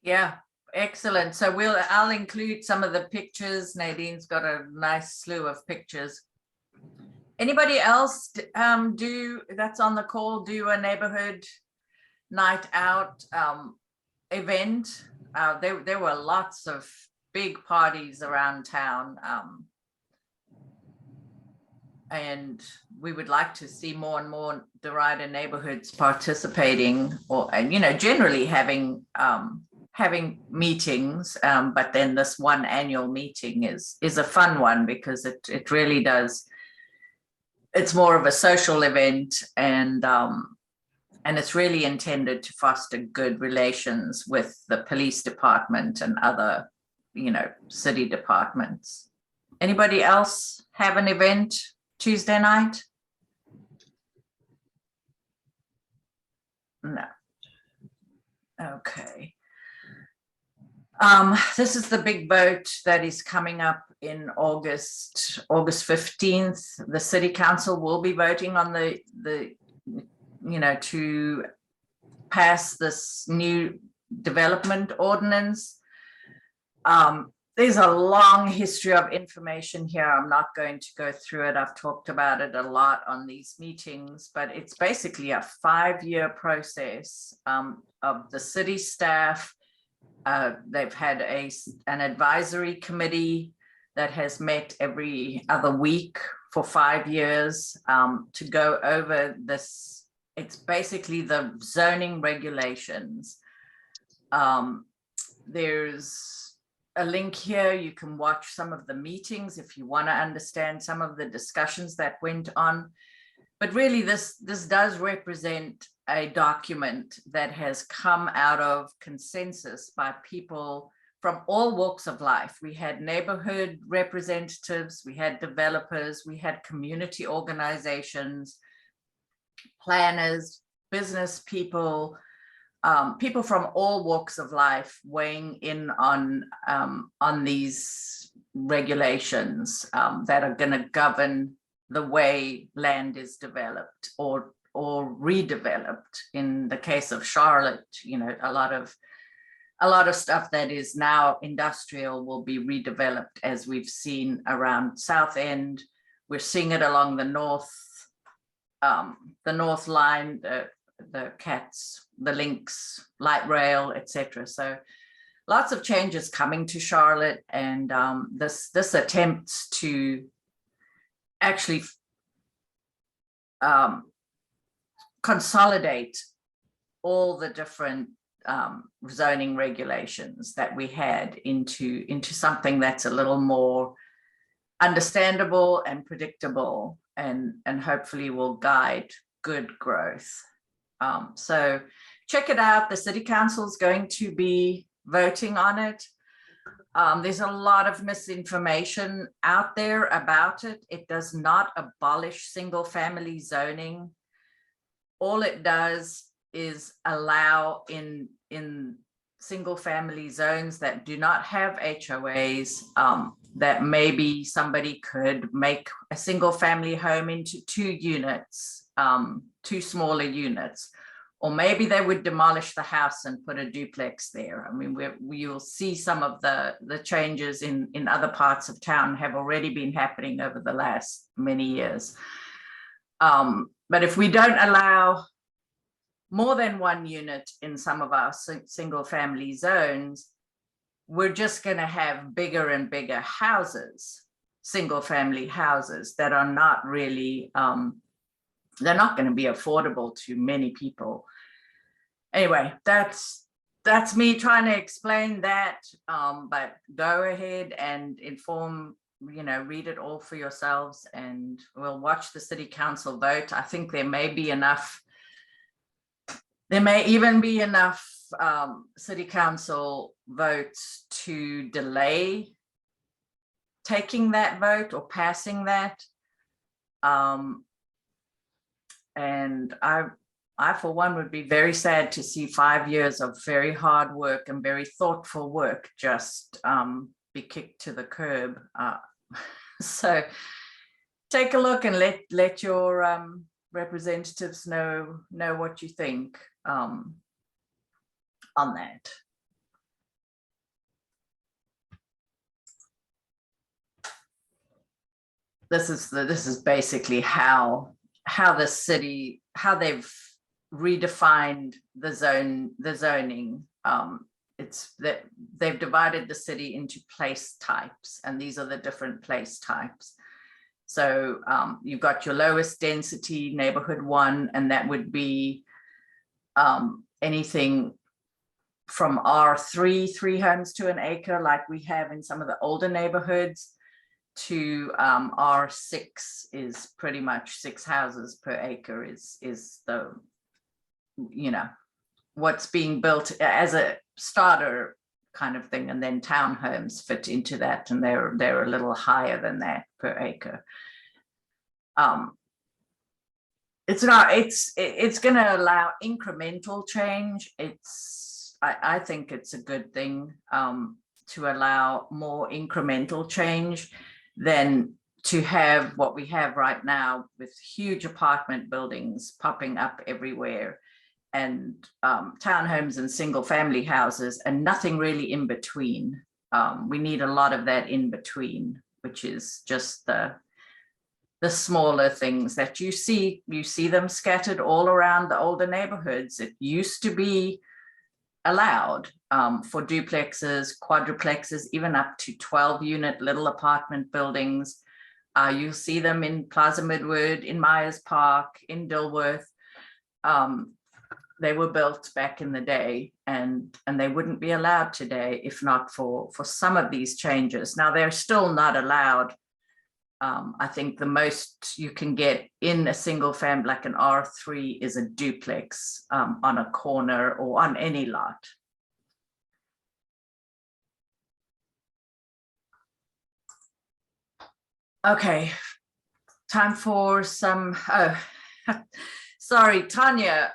Yeah, excellent. So I'll include some of the pictures. Nadine's got a nice slew of pictures. Anybody else that's on the call do a neighborhood night out event? There were lots of big parties around town. And we would like to see more and more Derita neighborhoods participating, and generally having having meetings, but then this one annual meeting is a fun one because it really does. It's more of a social event, and it's really intended to foster good relations with the police department and other, city departments. Anybody else have an event Tuesday night? No. Okay. This is the big vote that is coming up in August 15th. The city council will be voting on to pass this new development ordinance. There's a long history of information here. I'm not going to go through it. I've talked about it a lot on these meetings, but it's basically a 5-year process of the city staff. They've had an advisory committee that has met every other week for 5 years to go over this. It's basically the zoning regulations. There's a link here. You can watch some of the meetings if you want to understand some of the discussions that went on. But really, this does represent a document that has come out of consensus by people from all walks of life. We had neighborhood representatives, we had developers, we had community organizations, planners, business people, people from all walks of life weighing in on these regulations that are going to govern the way land is developed or redeveloped. In the case of Charlotte, a lot of stuff that is now industrial will be redeveloped, as we've seen around South End. We're seeing it along the north line, the CATS, the links, light rail, etc. So lots of changes coming to Charlotte, and this attempts to actually consolidate all the different zoning regulations that we had into something that's a little more understandable and predictable, and hopefully will guide good growth. So check it out. The city council is going to be voting on it. There's a lot of misinformation out there about it. It does not abolish single family zoning. All it does is allow in single family zones that do not have HOAs, that maybe somebody could make a single family home into 2 units, 2 smaller units, or maybe they would demolish the house and put a duplex there. I mean, you'll see some of the changes in other parts of town have already been happening over the last many years. But if we don't allow more than 1 unit in some of our single family zones, we're just going to have bigger and bigger houses, single family houses that are not really, they're not going to be affordable to many people. Anyway, that's me trying to explain that, but go ahead and inform, read it all for yourselves, and we'll watch the city council vote. I think there may be enough. There may even be enough city council votes to delay taking that vote or passing that. And I, for one, would be very sad to see 5 years of very hard work and very thoughtful work just be kicked to the curb. So take a look and let your representatives know what you think on that. This is basically how the city, how they've redefined the zoning. It's that they've divided the city into place types, and these are the different place types. So you've got your lowest density neighborhood 1, and that would be anything from R3, 3 homes to an acre, like we have in some of the older neighborhoods, to R6 is pretty much 6 houses per acre is the, you know, what's being built as a starter kind of thing, and then townhomes fit into that, and they're a little higher than that per acre. It's going to allow incremental change. I think it's a good thing to allow more incremental change than to have what we have right now with huge apartment buildings popping up everywhere, and townhomes and single family houses, and nothing really in between. We need a lot of that in between, which is just the smaller things that you see them scattered all around the older neighborhoods. It used to be allowed for duplexes, quadruplexes, even up to 12-unit little apartment buildings. You'll see them in Plaza Midwood, in Myers Park, in Dilworth. They were built back in the day, and they wouldn't be allowed today if not for some of these changes. Now, they're still not allowed. I think the most you can get in a single family, like an R3, is a duplex on a corner or on any lot. Okay, time for some, sorry, Tanya,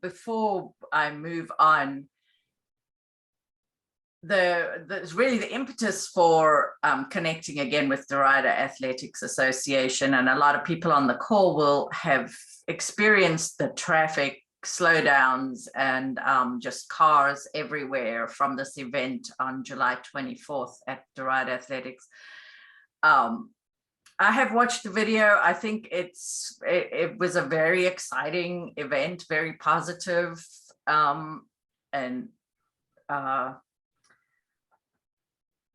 before I move on, there's really the impetus for connecting again with Derita Athletics Association, and a lot of people on the call will have experienced the traffic slowdowns and just cars everywhere from this event on July 24th at Derita Athletics. I have watched the video. I think it was a very exciting event, very positive,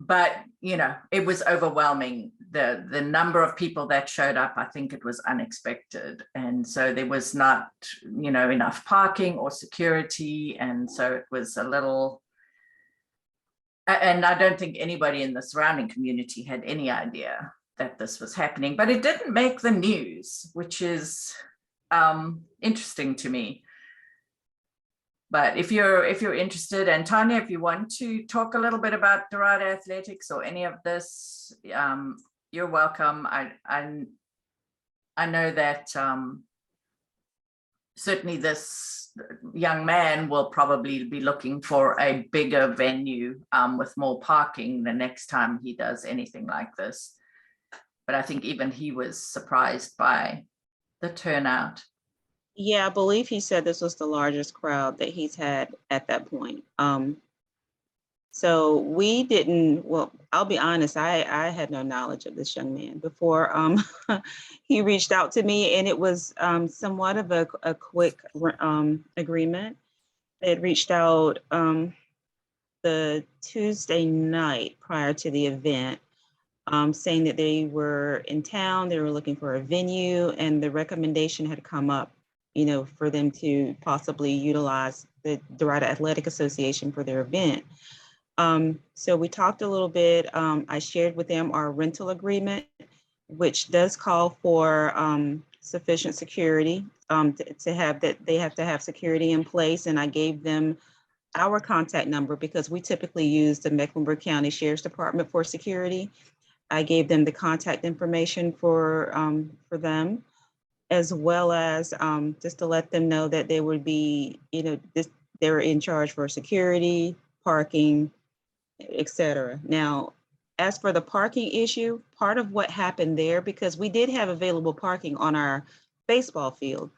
but you know, it was overwhelming. The number of people that showed up, I think it was unexpected, and so there was not, you know, enough parking or security, and so it was a little. And I don't think anybody in the surrounding community had any idea that this was happening, but it didn't make the news, which is interesting to me. But if you're interested, and Tanya, if you want to talk a little bit about Derita Athletics or any of this, you're welcome. I know that certainly this young man will probably be looking for a bigger venue with more parking the next time he does anything like this. But I think even he was surprised by the turnout. Yeah, I believe he said this was the largest crowd that he's had at that point. So we didn't, well, I'll be honest, I had no knowledge of this young man before he reached out to me, and it was somewhat of a quick agreement. They had reached out the Tuesday night prior to the event, saying that they were in town, they were looking for a venue, and the recommendation had come up, you know, for them to possibly utilize the Derita Athletic Association for their event. So we talked a little bit. I shared with them our rental agreement, which does call for sufficient security to have that. They have to have security in place, and I gave them our contact number because we typically use the Mecklenburg County Sheriff's Department for security. I gave them the contact information for them, as well as just to let them know that they would be, you know, they were in charge for security, parking, etc. Now, as for the parking issue, part of what happened there, because we did have available parking on our baseball field,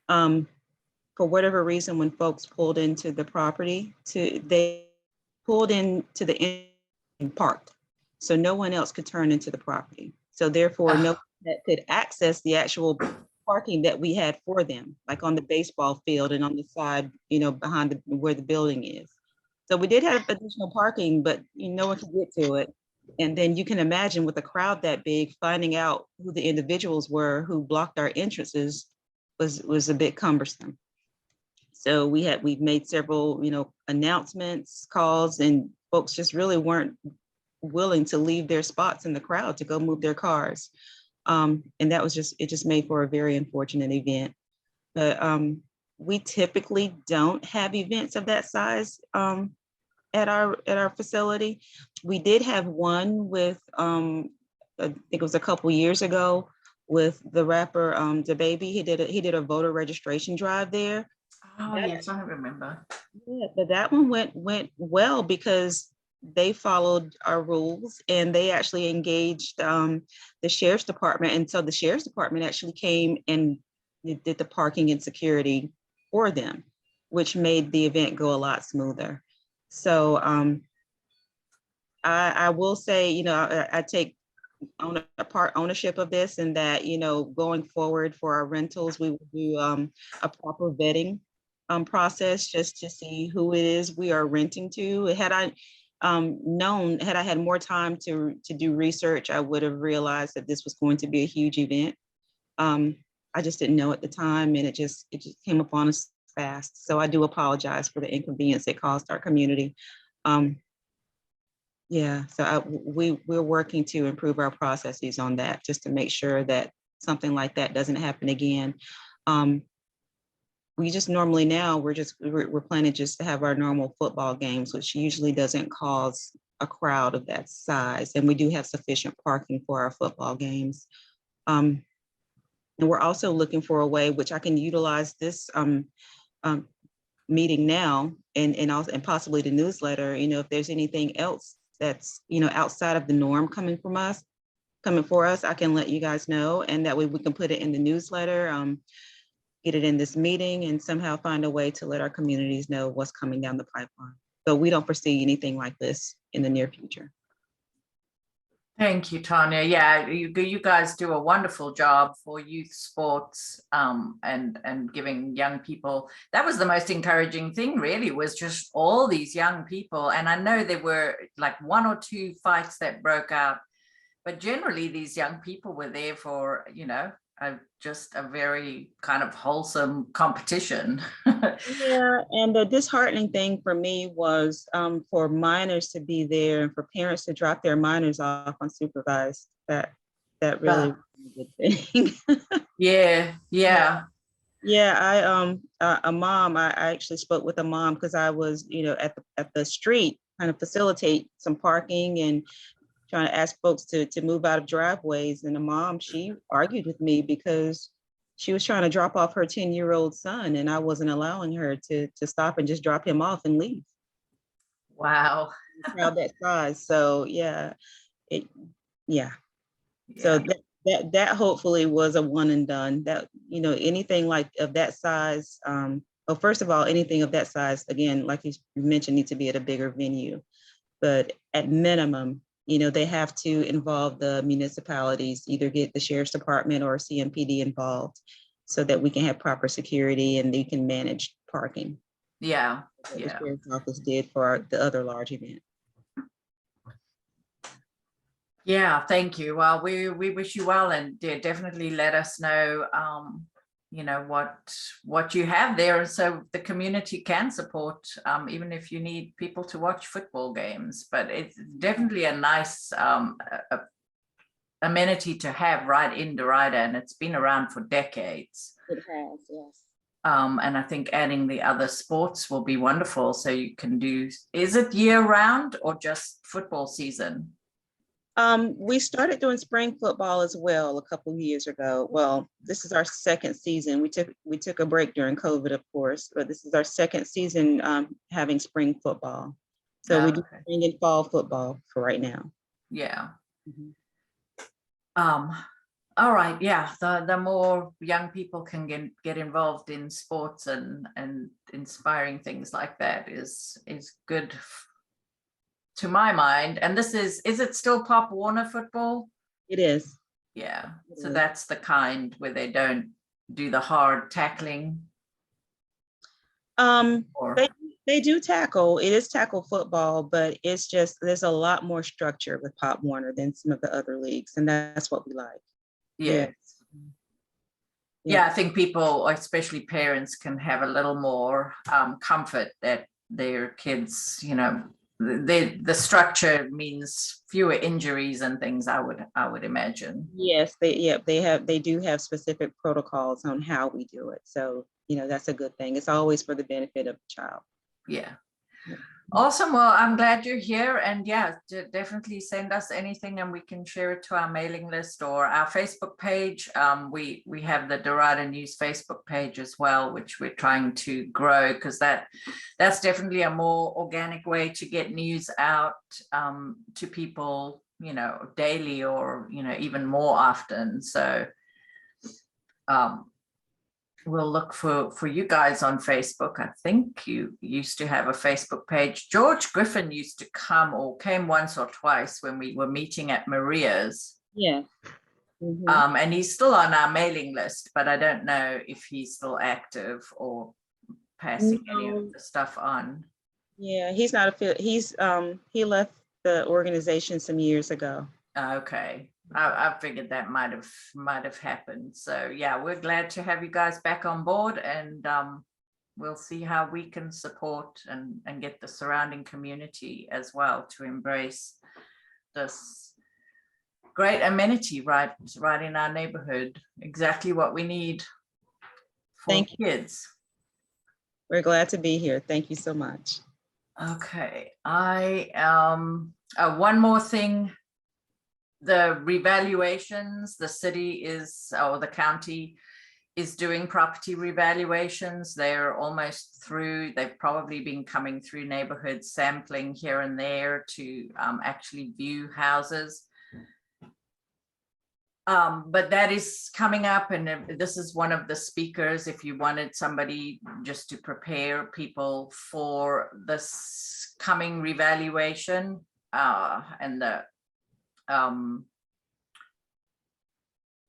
for whatever reason, when folks pulled into the property, they pulled into the end and parked. So no one else could turn into the property. So therefore, no one that could access the actual parking that we had for them, like on the baseball field and on the side, you know, behind where the building is. So we did have additional parking, but no one could get to it. And then you can imagine with a crowd that big, finding out who the individuals were who blocked our entrances was a bit cumbersome. So we've made several, announcements, calls, and folks just really weren't willing to leave their spots in the crowd to go move their cars. And that was it just made for a very unfortunate event. But we typically don't have events of that size at our facility. We did have one with I think it was a couple years ago with the rapper DaBaby. He did a voter registration drive there. Oh, yes, I remember. Yeah, but that one went well because they followed our rules and they actually engaged the sheriff's department. And so the sheriff's department actually came and did the parking and security for them, which made the event go a lot smoother. So I will say, I take ownership of this, and that, going forward for our rentals, we will do a proper vetting process just to see who it is we are renting to. Had I had more time to do research, I would have realized that this was going to be a huge event. I just didn't know at the time, and it just came upon us fast. So I do apologize for the inconvenience it caused our community. Yeah, so we're working to improve our processes on that, just to make sure that something like that doesn't happen again. We just normally now, we're planning just to have our normal football games, which usually doesn't cause a crowd of that size. And we do have sufficient parking for our football games. And we're also looking for a way which I can utilize this meeting now and possibly the newsletter, if there's anything else that's, outside of the norm coming for us, I can let you guys know. And that way we can put it in the newsletter, get it in this meeting, and somehow find a way to let our communities know what's coming down the pipeline. So we don't foresee anything like this in the near future. Thank you, Tanya. Yeah, you guys do a wonderful job for youth sports and giving young people. That was the most encouraging thing, really, was just all these young people. And I know there were like 1 or 2 fights that broke out, but generally these young people were there for, just a very kind of wholesome competition. Yeah, and the disheartening thing for me was for minors to be there and for parents to drop their minors off unsupervised. That really was a good thing. Yeah. Yeah, a mom. I actually spoke with a mom because I was, at the street trying to facilitate some parking and trying to ask folks to move out of driveways. And the mom, she argued with me because she was trying to drop off her 10-year-old son, and I wasn't allowing her to stop and just drop him off and leave. Wow. Crowd that size. So yeah, So that hopefully was a one and done. That, anything like of that size. Well, first of all, anything of that size, again, like you mentioned, needs to be at a bigger venue. But at minimum, they have to involve the municipalities, either get the sheriff's department or CMPD involved so that we can have proper security and they can manage parking. Yeah. The sheriff's office did for the other large event. Yeah, thank you. Well, we wish you well, and definitely let us know, what you have there, so the community can support, even if you need people to watch football games. But it's definitely a nice amenity to have right in Derita, and it's been around for decades. It has, yes. And I think adding the other sports will be wonderful. So you can do, is it year round or just football season? We started doing spring football as well a couple of years ago. Well, this is our second season. We took a break during COVID, of course, but this is our second season having spring football. So we do spring and fall football for right now. Yeah. All right. Yeah. The more young people can get involved in sports and inspiring things like that is good, to my mind. And this is it still Pop Warner football? It is. Yeah. So that's the kind where they don't do the hard tackling. They do tackle. It is tackle football, but it's just there's a lot more structure with Pop Warner than some of the other leagues, and that's what we like. Yes. Yeah, I think people, especially parents, can have a little more comfort that their kids, you know, the structure means fewer injuries and things, I would imagine. Yes, they do have specific protocols on how we do it. So, you know, that's a good thing. It's always for the benefit of the child. Yeah. Awesome. Well, I'm glad you're here, and yeah, definitely send us anything and we can share it to our mailing list or our Facebook page. We have the Derita News Facebook page as well, which we're trying to grow, because that's definitely a more organic way to get news out to people, you know, daily or, you know, even more often. So we'll look for you guys on Facebook. I think you used to have a Facebook page. George Griffin used to come, or came once or twice when we were meeting at Maria's. Yeah. Mm-hmm. And he's still on our mailing list, but I don't know if he's still active or passing any of the stuff on. Yeah, he's not he left the organization some years ago. Okay. I figured that might have happened. So yeah, we're glad to have you guys back on board, and we'll see how we can support and get the surrounding community as well to embrace this great amenity right in our neighborhood. Exactly what we need for kids. We're glad to be here. Thank you so much. Okay, one more thing. The revaluations, the city is, or the county is doing property revaluations. They're almost through. They've probably been coming through neighborhoods, sampling here and there to actually view houses. But that is coming up, and this is one of the speakers, if you wanted somebody just to prepare people for this coming revaluation, and the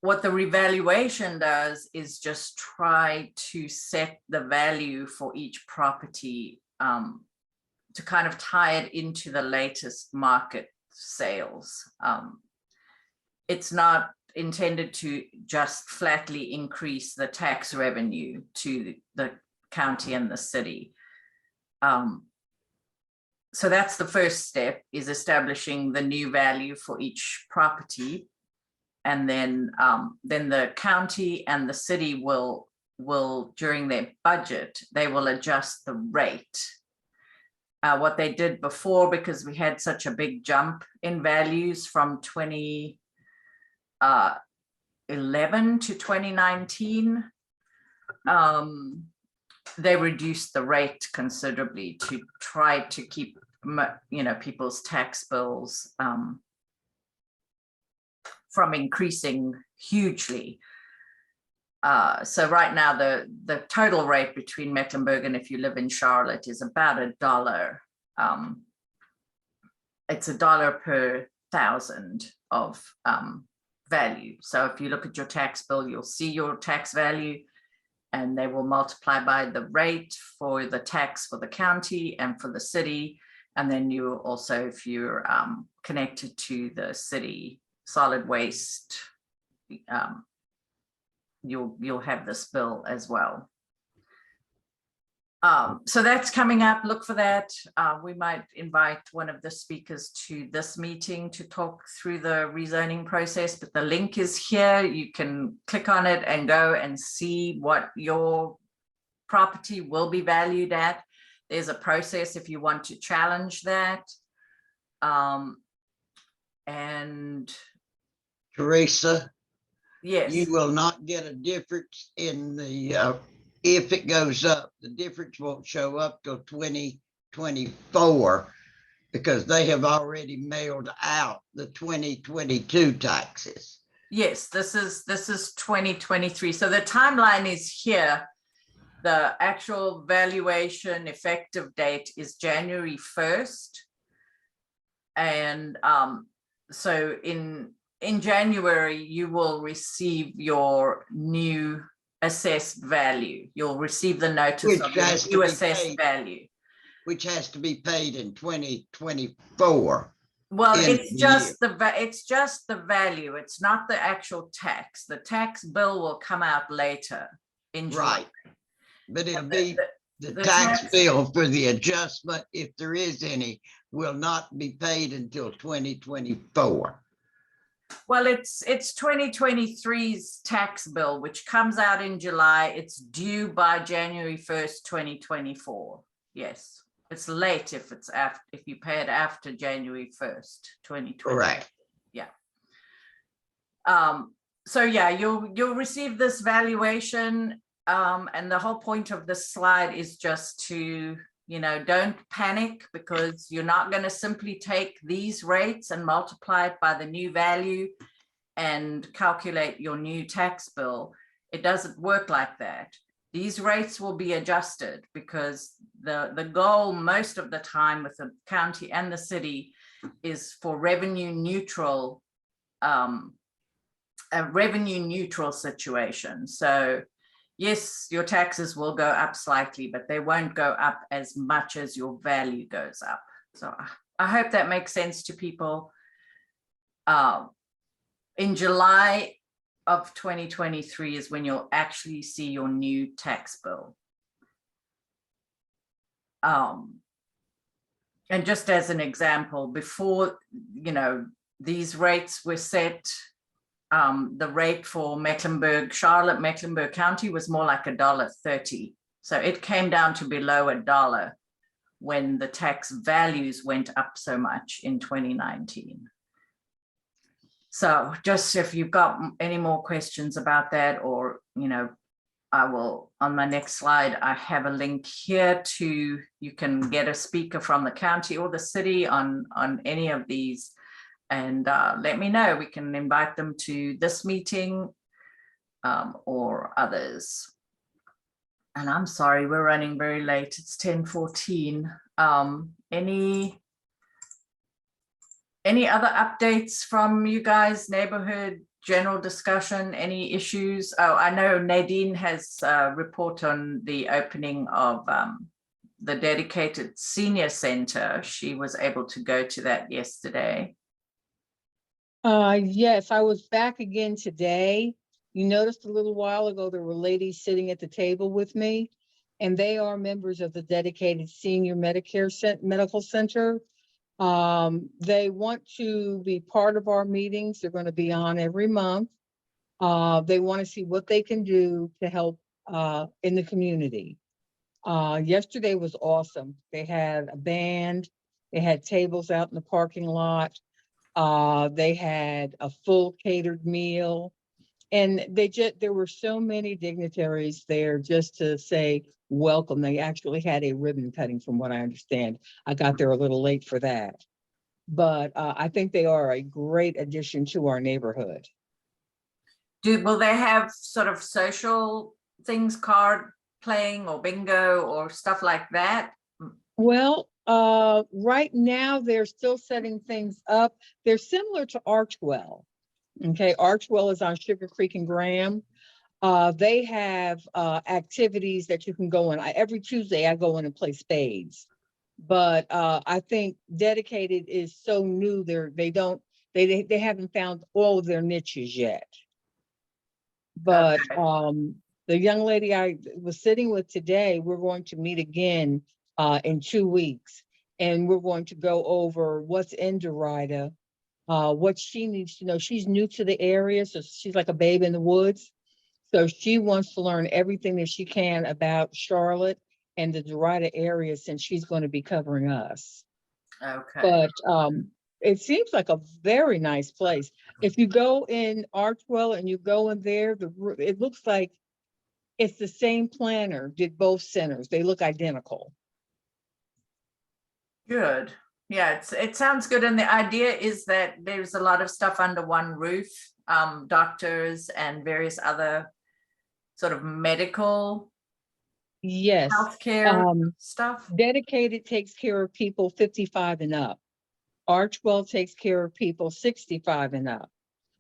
what the revaluation does is just try to set the value for each property to kind of tie it into the latest market sales. It's not intended to just flatly increase the tax revenue to the county and the city. So that's the first step, is establishing the new value for each property. And then the county and the city will during their budget, they will adjust the rate. What they did before, because we had such a big jump in values from 2011 to 2019, they reduced the rate considerably to try to keep, you know, people's tax bills from increasing hugely. So right now the total rate between Mecklenburg and if you live in Charlotte is about $1. It's $1 per 1,000 of value. So if you look at your tax bill, you'll see your tax value, and they will multiply by the rate for the tax for the county and for the city. And then you also, if you're connected to the city solid waste, you'll have this bill as well. So that's coming up. Look for that. We might invite one of the speakers to this meeting to talk through the rezoning process, but the link is here. You can click on it and go and see what your property will be valued at. There's a process if you want to challenge that. And Teresa, yes, you will not get a difference in the if it goes up. The difference won't show up till 2024 because they have already mailed out the 2022 taxes. Yes, this is 2023. So the timeline is here. The actual valuation effective date is January 1st. And so in January, you will receive your new assessed value. You'll receive the notice of the new assessed value. Which has to be paid in 2024. Well, end of it's the just it's just the value. It's not the actual tax. The tax bill will come out later in July. Right. But it'll be the the tax tax- bill for the adjustment, if there is any, will not be paid until 2024. Well, it's 2023's tax bill, which comes out in July. It's due by January 1st, 2024. Yes. It's late if it's after, if you pay it after January 1st, 2020. Correct. Yeah. So yeah, you'll receive this valuation. And the whole point of this slide is just to, you know, don't panic, because you're not going to simply take these rates and multiply it by the new value and calculate your new tax bill. It doesn't work like that. These rates will be adjusted, because the goal most of the time with the county and the city is for revenue neutral, a revenue neutral situation. So yes, your taxes will go up slightly, but they won't go up as much as your value goes up. So I hope that makes sense to people. In July of 2023 is when you'll actually see your new tax bill. And just as an example, before, you know, these rates were set, the rate for Mecklenburg County was more like $1.30. So it came down to below $1 when the tax values went up so much in 2019. So just if you've got any more questions about that, or, you know, I will, on my next slide, I have a link here to, you can get a speaker from the county or the city on any of these, and let me know. We can invite them to this meeting or others. And I'm sorry, we're running very late. It's 10:14. Any other updates from you guys? Neighborhood general discussion, any issues? Oh, I know Nadine has a report on the opening of the dedicated senior center. She was able to go to that yesterday. Yes, I was back again today. You noticed a little while ago, there were ladies sitting at the table with me, and they are members of the dedicated senior medical center. They want to be part of our meetings. They're going to be on every month. They want to see what they can do to help in the community. Yesterday was awesome. They had a band. They had tables out in the parking lot. They had a full catered meal. And there were so many dignitaries there just to say welcome. They actually had a ribbon cutting, from what I understand. I got there a little late for that. But I think they are a great addition to our neighborhood. Will they have sort of social things, card playing or bingo or stuff like that? Well, right now they're still setting things up. They're similar to Archwell. Okay, Archwell is on Sugar Creek and Graham. They have activities that you can go in. Every Tuesday I go in and play spades. But I think dedicated is so new. They haven't found all of their niches yet. But okay. The young lady I was sitting with today, we're going to meet again in 2 weeks, and we're going to go over what's in Derita, what she needs to know. She's new to the area, so she's like a babe in the woods. So she wants to learn everything that she can about Charlotte and the Derita area, since she's going to be covering us. Okay. But it seems like a very nice place. If you go in Archwell and you go in there, it looks like it's the same planner did both centers. They look identical. Good. Yeah, it sounds good. And the idea is that there's a lot of stuff under one roof, doctors and various other sort of medical, yes, healthcare stuff. Dedicated takes care of people 55 and up. Archwell takes care of people 65 and up.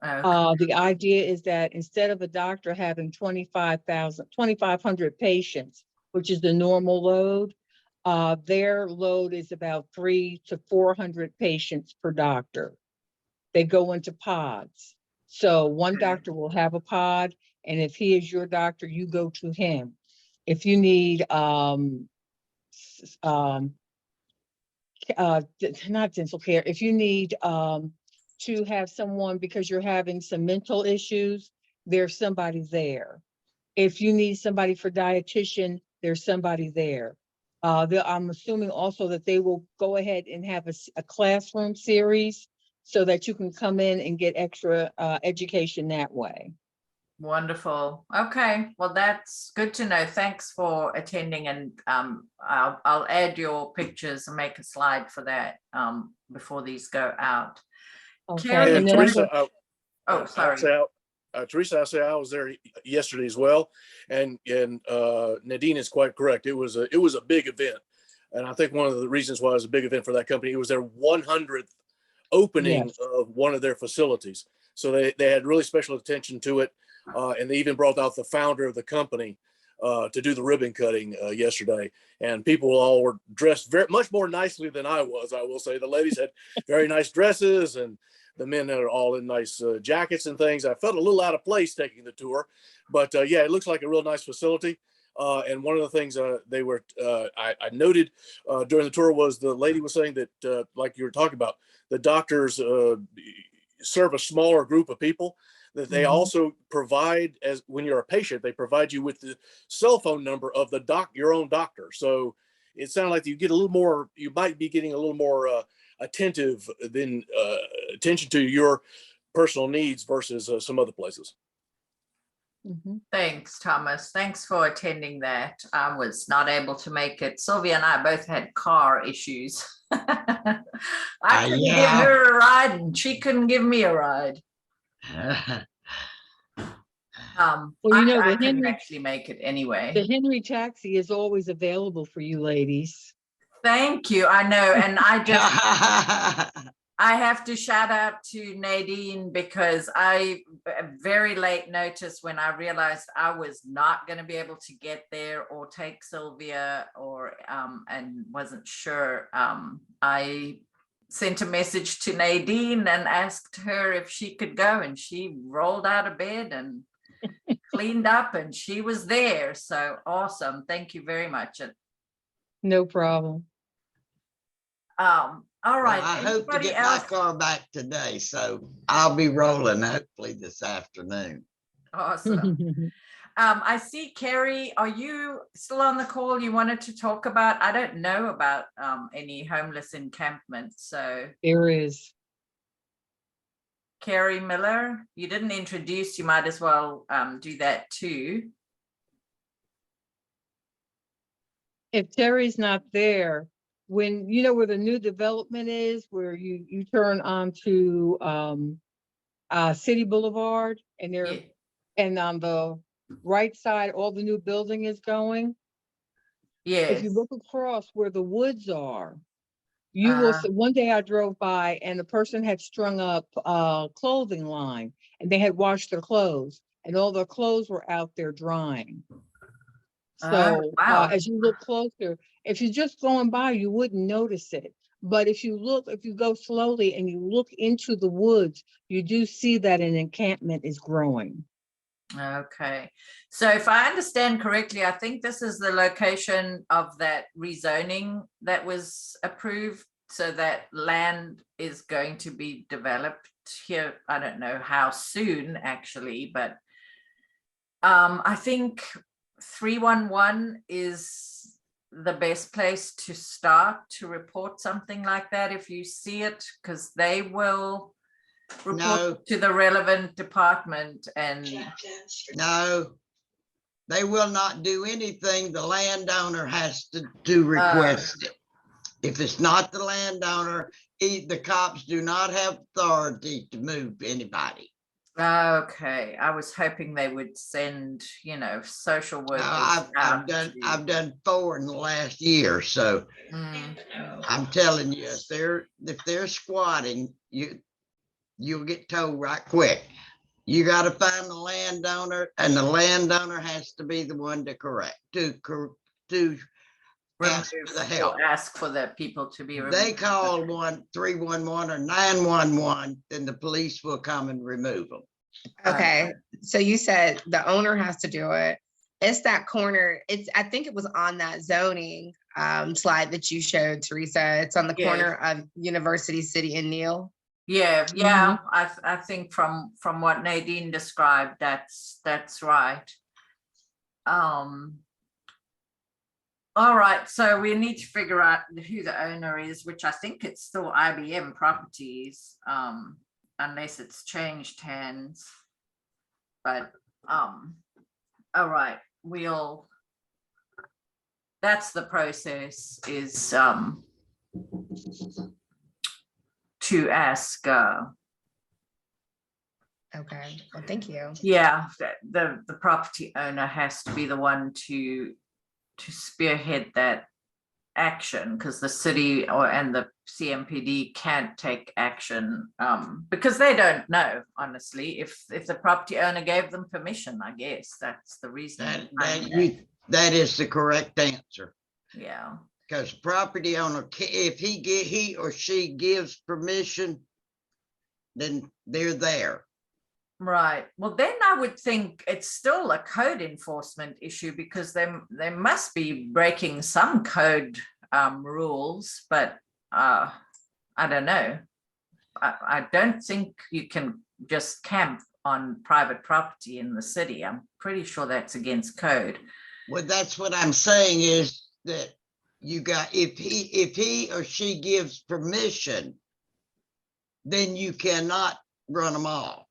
Okay. The idea is that instead of a doctor having 2,500 patients, which is the normal load, Their load is about 300 to 400 patients per doctor. They go into pods. So one Okay. doctor will have a pod, and if he is your doctor, you go to him. If you need not dental care, if you need to have someone because you're having some mental issues, there's somebody there. If you need somebody for dietitian, there's somebody there. I'm assuming also that they will go ahead and have a classroom series so that you can come in and get extra education that way. Wonderful. Okay, well, that's good to know. Thanks for attending, and I'll add your pictures and make a slide for that before these go out. Okay, Carrie, and then Teresa, oh, sorry. Teresa, I say I was there yesterday as well, and Nadine is quite correct. It was a big event, and I think one of the reasons why it was a big event for that company, it was their 100th opening of one of their facilities. So they had really special attention to it, and they even brought out the founder of the company to do the ribbon cutting yesterday. And people all were dressed very much more nicely than I was. I will say the ladies had very nice dresses, and the men are all in nice jackets and things. I felt a little out of place taking the tour, but yeah, it looks like a real nice facility. And one of the things I noted during the tour was the lady was saying that, like you were talking about, the doctors serve a smaller group of people, that they also provide, as when you're a patient, they provide you with the cell phone number of your own doctor. So it sounded like you might be getting a little more attention to your personal needs versus some other places. Thanks, Thomas. Thanks for attending that. I was not able to make it. Sylvia and I both had car issues. I couldn't give her a ride, and she couldn't give me a ride. Well, you know, I couldn't actually make it anyway. The Henry taxi is always available for you ladies. Thank you. I know. And I have to shout out to Nadine, because very late notice, when I realized I was not going to be able to get there or take Sylvia, or and wasn't sure. I sent a message to Nadine and asked her if she could go, and she rolled out of bed and cleaned up, and she was there. So awesome. Thank you very much. No problem. All right. Well, I hope to get my car back today, so I'll be rolling hopefully this afternoon. Awesome. I see, Carrie, are you still on the call? You wanted to talk about, I don't know about any homeless encampments, so. There is. Carrie Miller, you didn't introduce, you might as well do that too. If Terry's not there, when you know where the new development is, where you turn onto City Boulevard, and and on the right side, all the new building is going. Yes. If you look across where the woods are, you will see. One day I drove by, and the person had strung up a clothing line, and they had washed their clothes, and all their clothes were out there drying. So wow. As you look closer, if you're just going by, you wouldn't notice it. But if you go slowly and you look into the woods, you do see that an encampment is growing. Okay. So if I understand correctly, I think this is the location of that rezoning that was approved. So that land is going to be developed here. I don't know how soon actually, but I think 311 is the best place to start to report something like that if you see it, because they will report to the relevant department. And no, they will not do anything. The landowner has to request it. If it's not the landowner, the cops do not have authority to move anybody. Okay, I was hoping they would send, social workers. I've done 4 in the last year, so I'm telling you, if they're squatting, you'll get told right quick. You got to find the landowner, and the landowner has to be the one to ask remove for the help. or ask for the people to be removed. They call 311 or 911, then the police will come and remove them. Okay, so you said the owner has to do it. It's that corner, I think it was on that zoning slide that you showed, Teresa. It's on the Yes. corner of University City and Neal. Yeah, I think from what Nadine described, that's right. All right, so we need to figure out who the owner is, which I think it's still IBM Properties, unless it's changed hands. But all right, that's the process, is to ask. Okay, well, thank you. Yeah, the property owner has to be the one to spearhead that action, because the city and the CMPD can't take action because they don't know, honestly, if the property owner gave them permission. I guess that's the reason. That is the correct answer. Yeah. Because property owner, if he or she gives permission, then they're there. Right. Well, then I would think it's still a code enforcement issue, because they must be breaking some code rules, but I don't know. I don't think you can just camp on private property in the city. I'm pretty sure that's against code. Well, that's what I'm saying, is that if he or she gives permission, then you cannot run them off.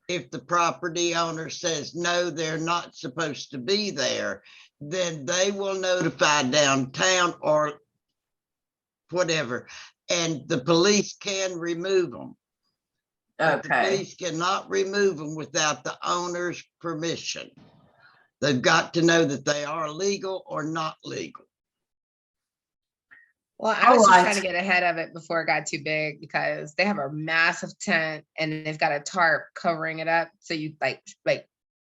If the property owner says, no, they're not supposed to be there, then they will notify downtown or whatever, and the police can remove them. But the police cannot remove them without the owner's permission. They've got to know that they are legal or not legal. Well, I was just trying to get ahead of it before it got too big, because they have a massive tent and they've got a tarp covering it up. So you like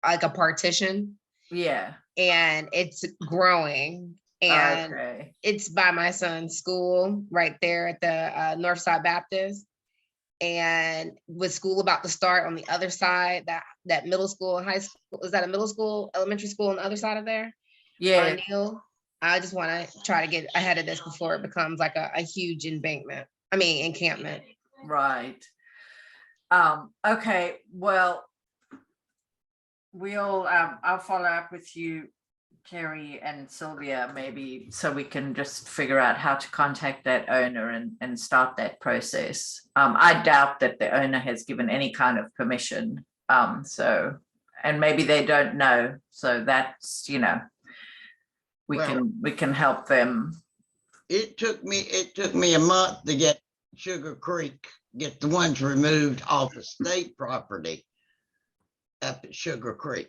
a partition. Yeah. And it's growing. And it's by my son's school right there at the Northside Baptist. And with school about to start on the other side, that middle school and high school, is that a middle school, elementary school on the other side of there? Yeah. I just want to try to get ahead of this before it becomes like a huge encampment. Right. Okay. Well, I'll follow up with you, Carrie and Sylvia, maybe, so we can just figure out how to contact that owner and start that process. I doubt that the owner has given any kind of permission. And maybe they don't know. So that's, we can help them. It took me a month to get Sugar Creek, get the ones removed off of state property up at Sugar Creek.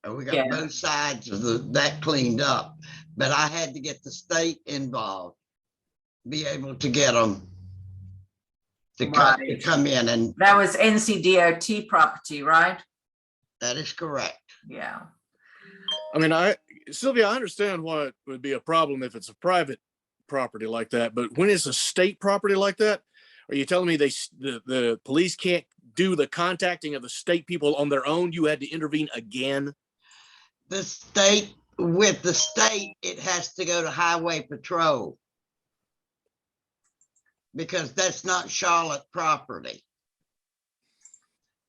And we got both sides of that cleaned up, but I had to get the state involved, be able to get them to come in. And that was NCDOT property, right? That is correct. Yeah. I mean, Sylvia, I understand why it would be a problem if it's a private property like that, but when it's a state property like that, are you telling me the police can't do the contacting of the state people on their own? You had to intervene again? With the state, it has to go to Highway Patrol, because that's not Charlotte property.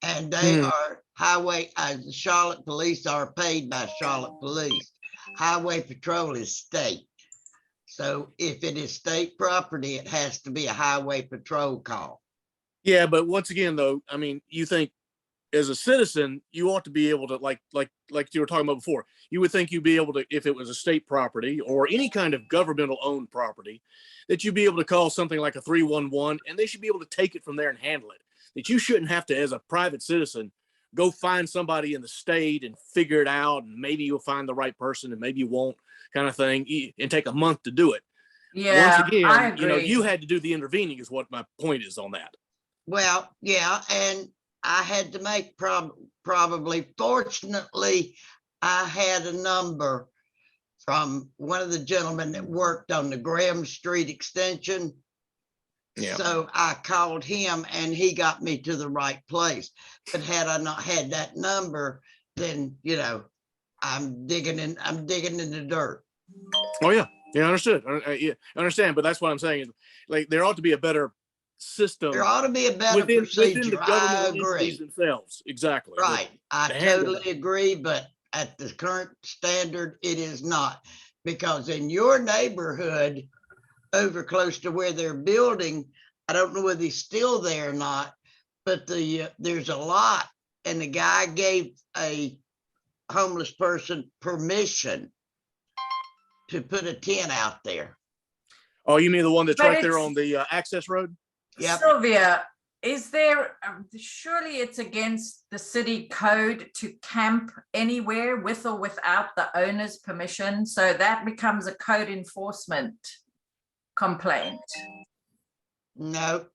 And they are the Charlotte police are paid by Charlotte police. Highway Patrol is state. So if it is state property, it has to be a Highway Patrol call. Yeah, but once again, though, I mean, you think as a citizen, you ought to be able to, like you were talking about before, you would think you'd be able to, if it was a state property or any kind of governmental owned property, that you'd be able to call something like a 311 and they should be able to take it from there and handle it. That you shouldn't have to, as a private citizen, go find somebody in the state and figure it out. And maybe you'll find the right person and maybe you won't, kind of thing, and take a month to do it. Yeah, once again, I agree. you had to do the intervening is what my point is on that. Well, yeah, and I had to make probably, fortunately, I had a number from one of the gentlemen that worked on the Graham Street extension. Yeah. So I called him and he got me to the right place. But had I not had that number, then, you know, I'm digging in the dirt. Oh, yeah. Yeah, understood. Yeah, I understand, but that's what I'm saying. Like, there ought to be a better system There ought to be a better within the procedure. I governmental entities agree. themselves. Exactly. Right. I to handle totally agree, but at the current standard, it is not. Because in your neighborhood, over close to where they're building, I don't know whether he's still there or not, but there's a lot, and the guy gave a homeless person permission to put a tent out there. Oh, you mean the one that's But right there it's- on the access road? Yep. Sylvia, is there, surely it's against the city code to camp anywhere with or without the owner's permission. So that becomes a code enforcement complaint. No.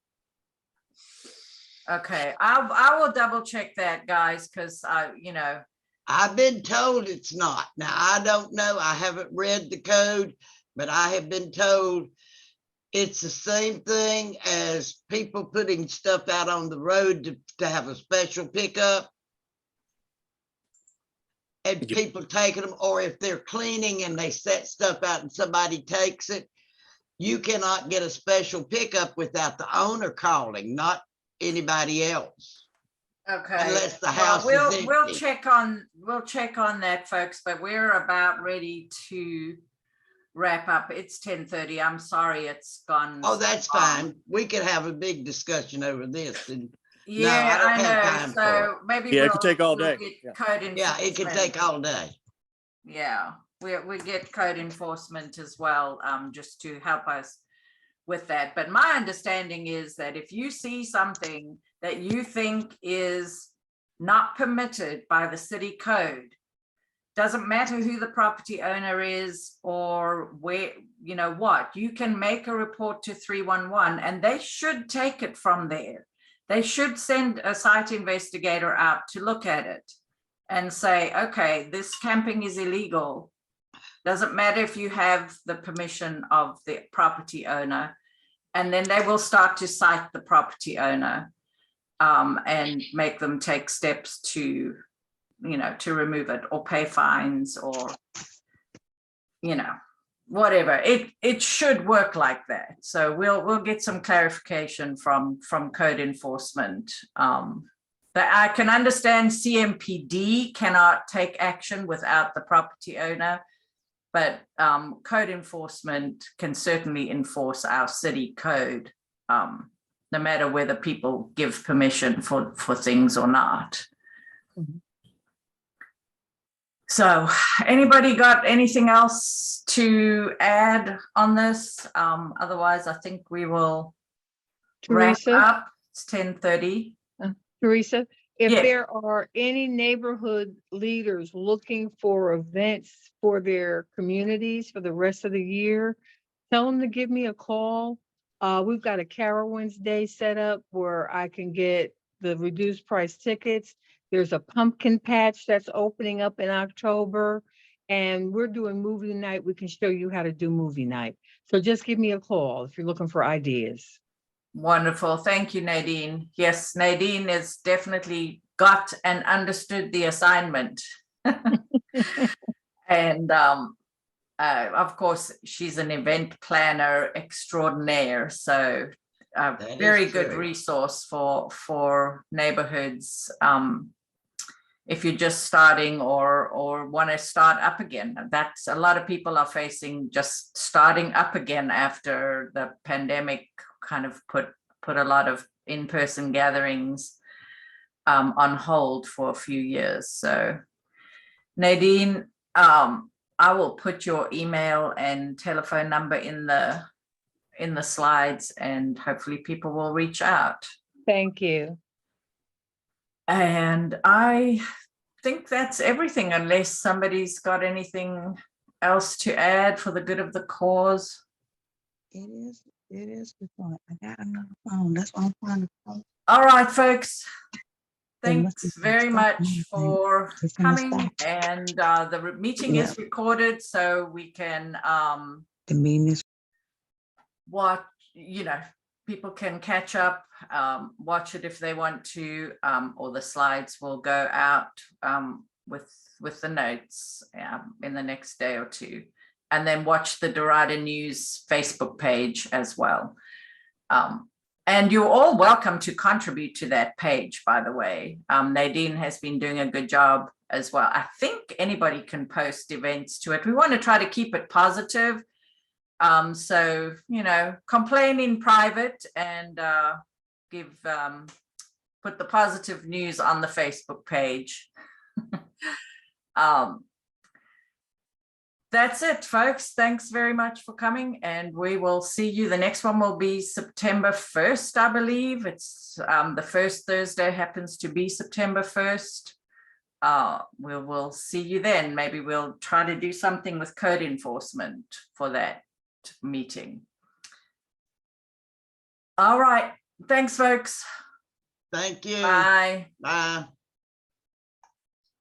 Okay, I will double check that, guys, because you know. I've been told it's not. Now, I don't know. I haven't read the code, but I have been told it's the same thing as people putting stuff out on the road to have a special pickup. And people taking them, or if they're cleaning and they set stuff out and somebody takes it, you cannot get a special pickup without the owner calling, not anybody else. Okay. Unless the Well, house is we'll empty. check on that, folks, but we're about ready to wrap up. It's 10:30. I'm sorry it's gone. Oh, that's fine. We could have a big discussion over this. And Yeah, no, I I don't have know. time for So it. maybe Yeah, it could take all we'll day. get Yeah. code Yeah, it could enforcement. take all day. Yeah, we get code enforcement as well, just to help us with that. But my understanding is that if you see something that you think is not permitted by the city code, doesn't matter who the property owner is or where, you know what, you can make a report to 311 and they should take it from there. They should send a site investigator out to look at it and say, okay, this camping is illegal. Doesn't matter if you have the permission of the property owner. And then they will start to cite the property owner and make them take steps to, you know, to remove it or pay fines or, you know, whatever. It should work like that. So we'll get some clarification from code enforcement. But I can understand CMPD cannot take action without the property owner, but code enforcement can certainly enforce our city code, no matter whether people give permission for things or not. So anybody got anything else to add on this? Otherwise, I think we will wrap Teresa? up. It's 10:30. Teresa, if Yes. there are any neighborhood leaders looking for events for their communities for the rest of the year, tell them to give me a call. We've got a Carowinds Day set up where I can get the reduced price tickets. There's a pumpkin patch that's opening up in October, and we're doing movie night. We can show you how to do movie night. So just give me a call if you're looking for ideas. Wonderful. Thank you, Nadine. Yes, Nadine has definitely got and understood the assignment. And of course, she's an event planner extraordinaire. So a very good resource for neighborhoods. If you're just starting or want to start up again. That's a lot of people are facing just starting up again after the pandemic kind of put a lot of in-person gatherings on hold for a few years. So Nadine, I will put your email and telephone number in the slides, and hopefully people will reach out. Thank you. And I think that's everything, unless somebody's got anything else to add for the good of the cause. It is the point. I got another phone. That's why I'm trying to phone. All right, folks. Thanks very much for coming, and the meeting is recorded, so we can The meeting is. watch, people can catch up, watch it if they want to, or the slides will go out with the notes in the next day or two, and then watch the Derita News Facebook page as well. And you're all welcome to contribute to that page, by the way. Nadine has been doing a good job as well. I think anybody can post events to it. We want to try to keep it positive. So, complain in private and put the positive news on the Facebook page. That's it, folks. Thanks very much for coming, and we will see you. The next one will be September 1st, I believe. It's the first Thursday happens to be September 1st. We'll see you then. Maybe we'll try to do something with code enforcement for that meeting. All right. Thanks, folks. Thank you. Bye. Bye.